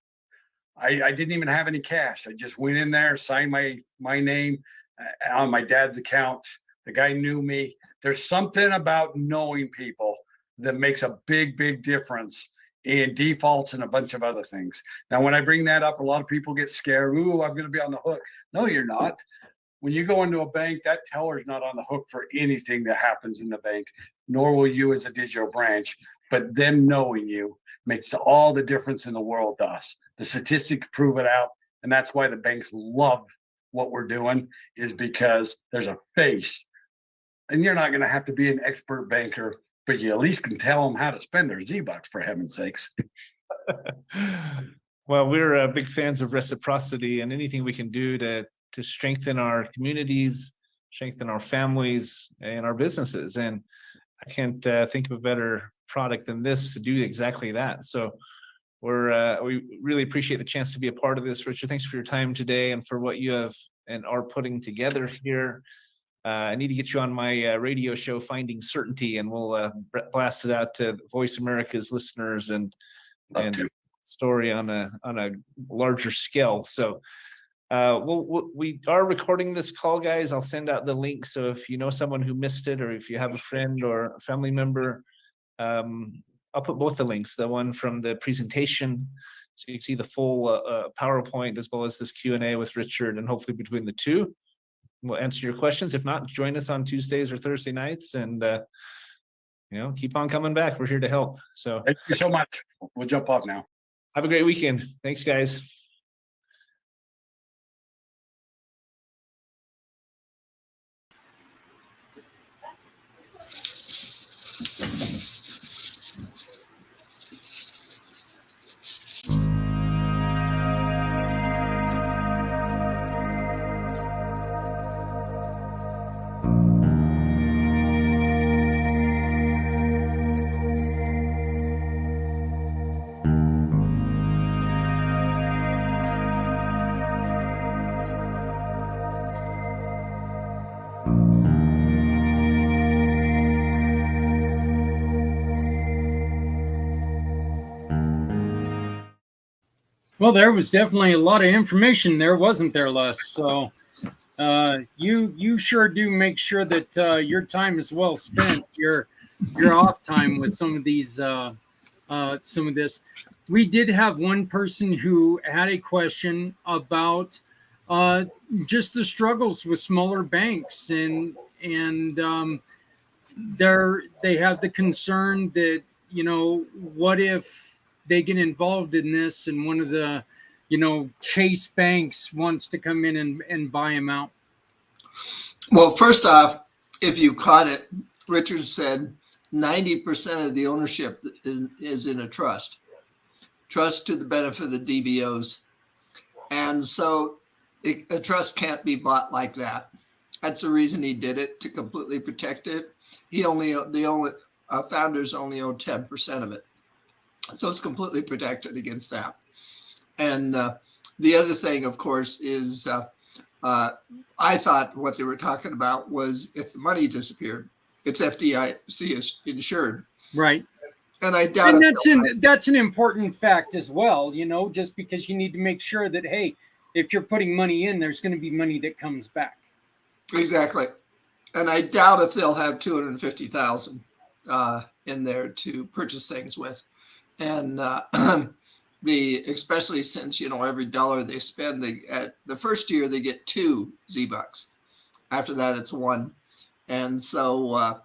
Speaker 7: I didn't even have any cash. I just went in there, signed my name on my dad's account. The guy knew me. There's something about knowing people that makes a big, big difference in defaults and a bunch of other things. Now, when I bring that up, a lot of people get scared. Ooh, I'm going to be on the hook. No, you're not. When you go into a bank, that teller is not on the hook for anything that happens in the bank, nor will you as a digital branch. But them knowing you makes all the difference in the world to us. The statistics prove it out. And that's why the banks love what we're doing, is because there's a face. And you're not going to have to be an expert banker, but you at least can tell them how to spend their Z-Bucks, for heaven's sakes.
Speaker 6: Well, we're big fans of reciprocity, and anything we can do to strengthen our communities, strengthen our families and our businesses. And I can't think of a better product than this to do exactly that. So we really appreciate the chance to be a part of this. Richard, thanks for your time today and for what you have and are putting together here. I need to get you on my radio show, Finding Certainty, and we'll blast it out to Voice America's listeners and story on a larger scale. So we are recording this call, guys. I'll send out the link. So if you know someone who missed it, or if you have a friend or a family member, I'll put both the links, the one from the presentation, so you can see the full PowerPoint, as well as this Q&A with Richard, and hopefully between the two, we'll answer your questions. If not, join us on Tuesdays or Thursday nights, and keep on coming back. We're here to help. So
Speaker 7: Thank you so much. We'll jump off now.
Speaker 6: have a great weekend. Thanks, guys.
Speaker 3: Well, there was definitely a lot of information there, wasn't there, Les? So you sure do make sure that your time is well spent. Your off time with some of these some of this. We did have one person who had a question about just the struggles with smaller banks, and they have the concern that, what if they get involved in this and one of the, Chase banks wants to come in and buy them out?
Speaker 4: Well, first off, if you caught it, Richard said 90% of the ownership is in a trust to the benefit of the DBOs. And so a trust can't be bought like that. That's the reason he did it, to completely protect it. Founders only own 10% of it. So it's completely protected against that. And the other thing, of course, is I thought what they were talking about was if the money disappeared, it's FDIC insured.
Speaker 3: Right.
Speaker 4: And I doubt
Speaker 3: that's an important fact as well, just because you need to make sure that, hey, if you're putting money in, there's going to be money that comes back.
Speaker 4: Exactly. And I doubt if they'll have 250,000 in there to purchase things with. And especially since, every dollar they spend, at the first year they get 2 Z-Bucks. After that, it's 1. And so,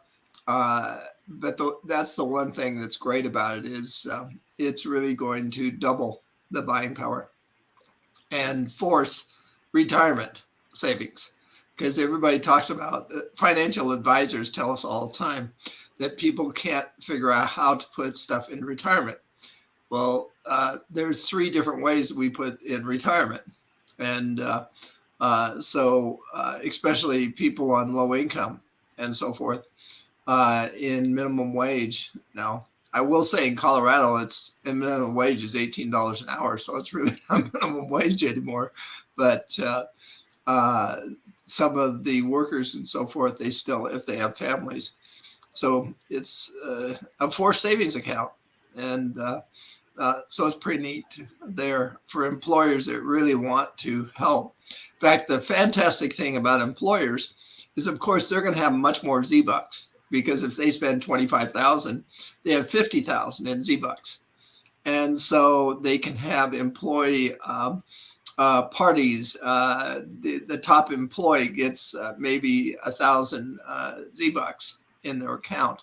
Speaker 4: that's the one thing that's great about it is it's really going to double the buying power and force retirement savings. Because everybody talks about, financial advisors tell us all the time that people can't figure out how to put stuff in retirement. Well, there's 3 different ways we put in retirement. And so especially people on low income and so forth, in minimum wage. Now, I will say in Colorado, minimum wage is $18 an hour. So it's really not minimum wage anymore. But some of the workers and so forth, they still, if they have families. So it's a forced savings account. And so it's pretty neat there for employers that really want to help. In fact, the fantastic thing about employers is, of course, they're going to have much more Z-Bucks, because if they spend 25,000, they have 50,000 in Z-Bucks. And so they can have employee parties. The top employee gets maybe 1,000 Z-Bucks in their account.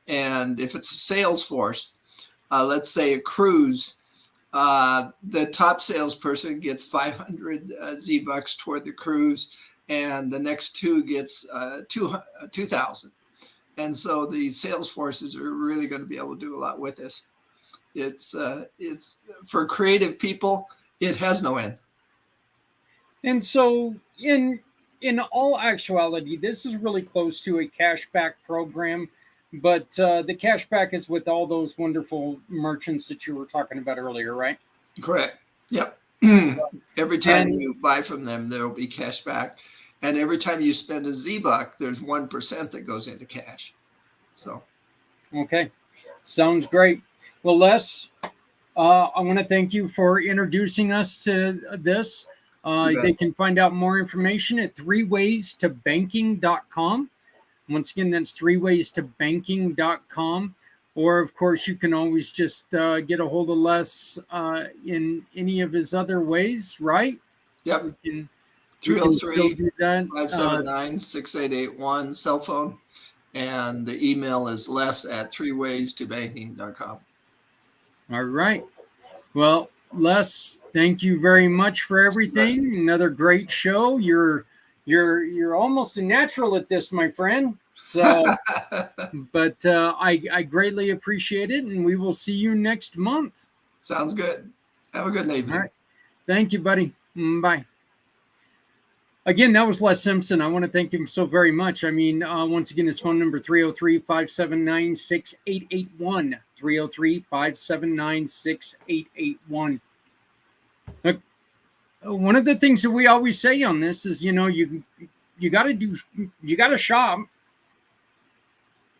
Speaker 4: And if it's a sales force, let's say a cruise, the top salesperson gets 500 Z-Bucks toward the cruise, and the next 2 gets 2,000. And so the sales forces are really going to be able to do a lot with this. It's for creative people, it has no end.
Speaker 3: And so in all actuality, this is really close to a cashback program, but the cashback is with all those wonderful merchants that you were talking about earlier, right?
Speaker 4: Correct. Yep. Every time you buy from them, there will be cash back. And every time you spend a Z-Buck, there's 1% that goes into cash. So. Okay.
Speaker 3: Sounds great. Well, Les, I want to thank you for introducing us to this. They can find out more information at 3waystobanking.com. Once again, that's 3waystobanking.com. or of course, you can always just get a hold of Les in any of his other ways, right?
Speaker 4: Yep.
Speaker 3: You can still do that.
Speaker 4: 579-6881 cell phone. And the email is les@threewaystobanking.com.
Speaker 3: All right. Well, Les, thank you very much for everything. Another great show. You're almost a natural at this, my friend. So, but I greatly appreciate it, and we will see you next month.
Speaker 4: Sounds good. Have a good evening.
Speaker 3: All right. Thank you, buddy. Bye. Again, that was Les Simpson. I want to thank him so very much. I mean, once again, his phone number 303-579-6881. 303-579-6881. Look, one of the things that we always say on this is, you got to shop.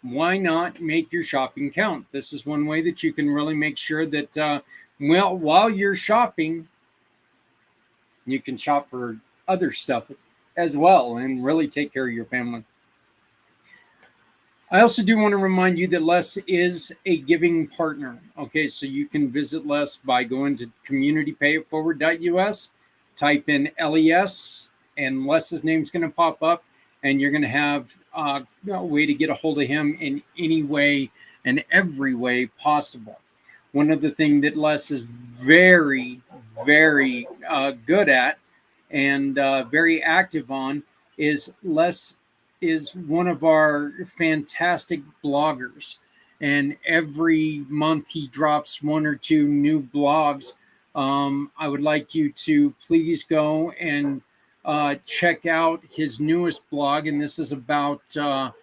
Speaker 3: Why not make your shopping count? This is one way that you can really make sure that, while you're shopping, you can shop for other stuff as well and really take care of your family. I also do want to remind you that Les is a giving partner. Okay, so you can visit Les by going to communitypayitforward.us, type in LES, and Les's name's going to pop up, and you're going to have a way to get a hold of him in any way and every way possible. One of the things that Les is very, very good at and very active on is Les is one of our fantastic bloggers, and every month he drops 1 or 2 new blogs. I would like you to please go and check out his newest blog, and this is about the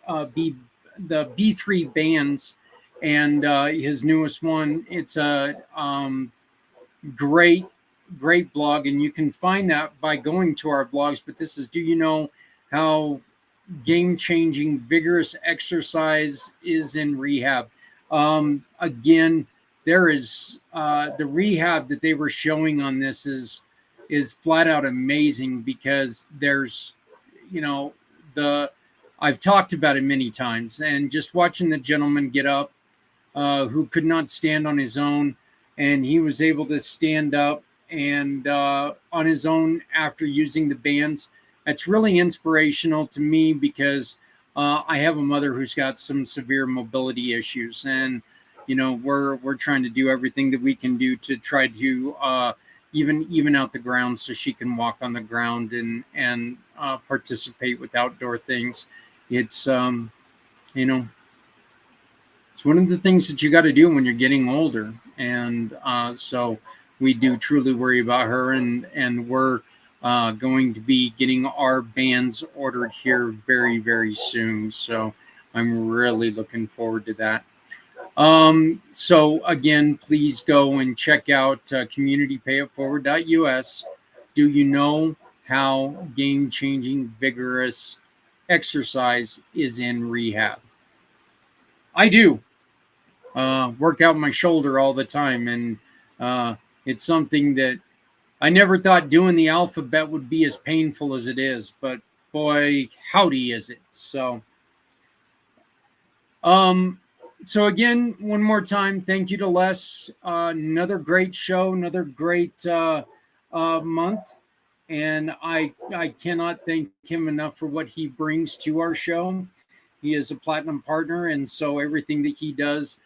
Speaker 3: B3 bands, and his newest one. It's a great blog, and you can find that by going to our blogs. But this is, do you know how game-changing vigorous exercise is in rehab? Again, there is the rehab that they were showing on this is flat out amazing, because there's, I've talked about it many times, and just watching the gentleman get up who could not stand on his own, and he was able to stand up and on his own after using the bands. That's really inspirational to me, because I have a mother who's got some severe mobility issues, and we're trying to do everything that we can do to try to even out the ground so she can walk on the ground and participate with outdoor things. It's it's one of the things that you got to do when you're getting older, and so we do truly worry about her, and we're going to be getting our bands ordered here very, very soon. So I'm really looking forward to that. So again, please go and check out communitypayitforward.us. Do you know how game-changing, vigorous exercise is in rehab? I do. Work out my shoulder all the time, and it's something that I never thought doing the alphabet would be as painful as it is, but boy, howdy is it. So again, one more time, thank you to Les. Another great show, another great month, and I cannot thank him enough for what he brings to our show. He is a platinum partner, and so everything that he does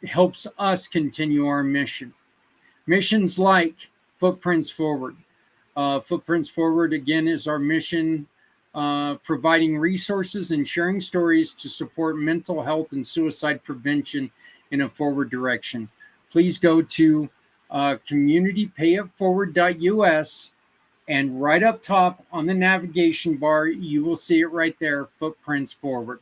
Speaker 3: helps us continue our mission. Missions like Footprints Forward. Footprints Forward, again, is our mission, providing resources and sharing stories to support mental health and suicide prevention in a forward direction. Please go to communitypayitforward.us, and right up top on the navigation bar, you will see it right there, Footprints Forward.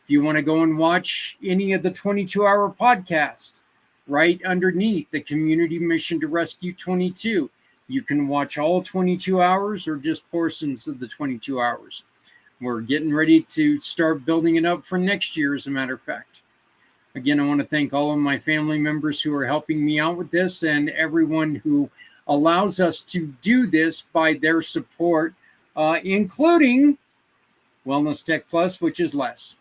Speaker 3: If you want to go and watch any of the 22-hour podcast, right underneath the Community Mission to Rescue 22, you can watch all 22 hours or just portions of the 22 hours. We're getting ready to start building it up for next year, as a matter of fact. Again, I want to thank all of my family members who are helping me out with this, and everyone who allows us to do this by their support, including Wellness Tech Plus, which is Les.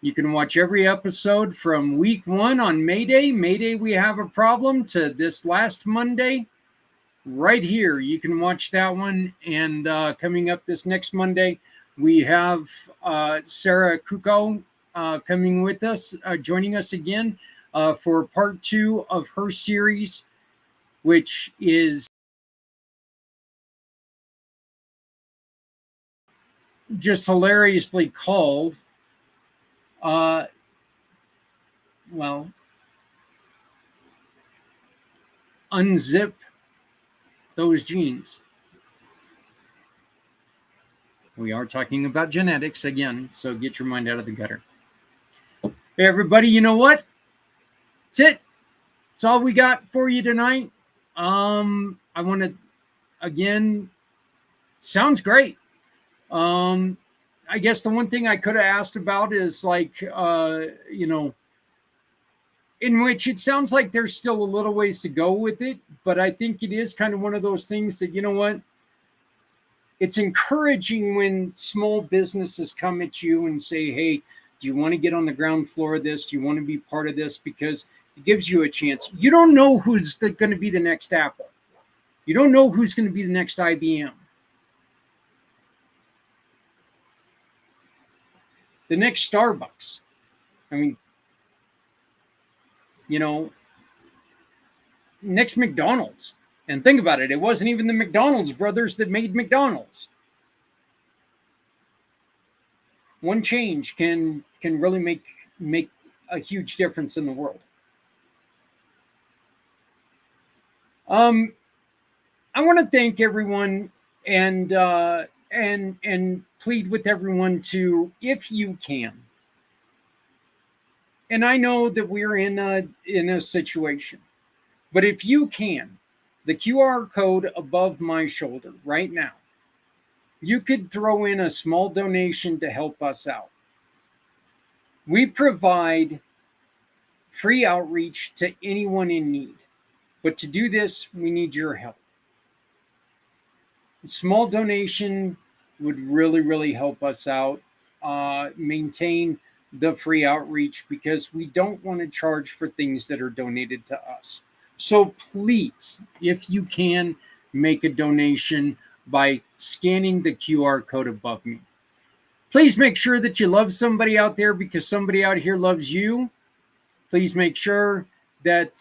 Speaker 3: You can watch every episode from week 1 on May Day. May Day, we have a problem, to this last Monday. Right here, you can watch that one. And coming up this next Monday, we have Sarah Kuko coming with us, joining us again for part 2 of her series, which is just hilariously called, Unzip Those Genes. We are talking about genetics again, so get your mind out of the gutter. Hey, everybody, you know what? That's it. That's all we got for you tonight. I want to, again, sounds great. I guess the one thing I could have asked about is like, in which it sounds like there's still a little ways to go with it, but I think it is kind of one of those things that, you know what? It's encouraging when small businesses come at you and say, hey, do you want to get on the ground floor of this? Do you want to be part of this? Because it gives you a chance. You don't know who's going to be the next Apple. You don't know who's going to be the next IBM. The next Starbucks. I mean, next McDonald's. And think about it. It wasn't even the McDonald's brothers that made McDonald's. One change can really make a huge difference in the world. I want to thank everyone and plead with everyone to, if you can. And I know that we're in a situation, but if you can, the QR code above my shoulder right now, you could throw in a small donation to help us out. We provide free outreach to anyone in need, but to do this, we need your help. A small donation would really, really help us out, maintain the free outreach, because we don't want to charge for things that are donated to us. So please, if you can, make a donation by scanning the QR code above me. Please make sure that you love somebody out there, because somebody out here loves you. Please make sure that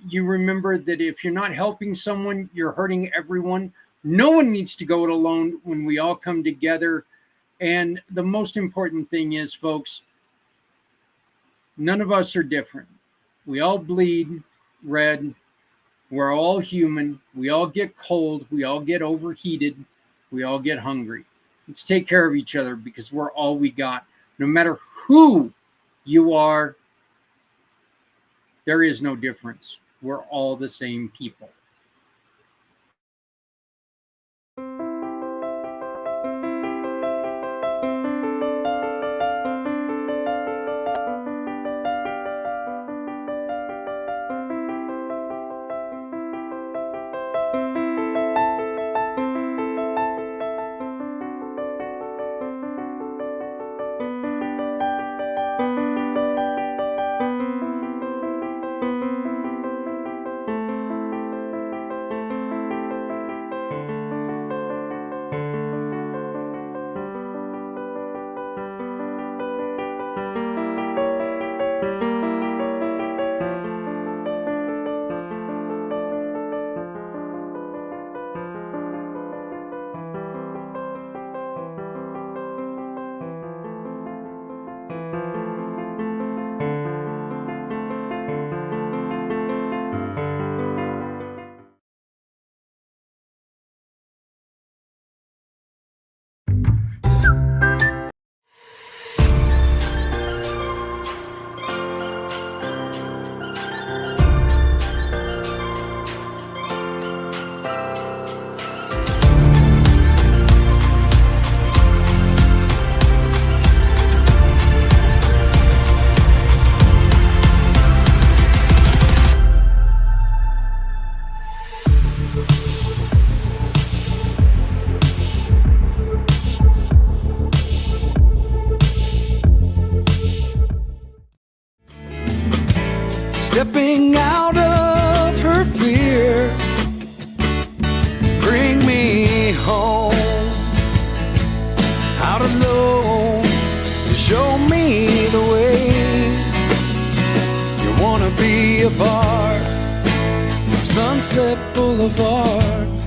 Speaker 3: you remember that if you're not helping someone, you're hurting everyone. No one needs to go it alone when we all come together. And the most important thing is, folks, none of us are different. We all bleed red. We're all human. We all get cold. We all get overheated. We all get hungry. Let's take care of each other, because we're all we got. No matter who you are, there is no difference. We're all the same people.
Speaker 2: stepping out of her fear. Bring me home, out alone, show me the way. You wanna be a part of Sunset Boulevard.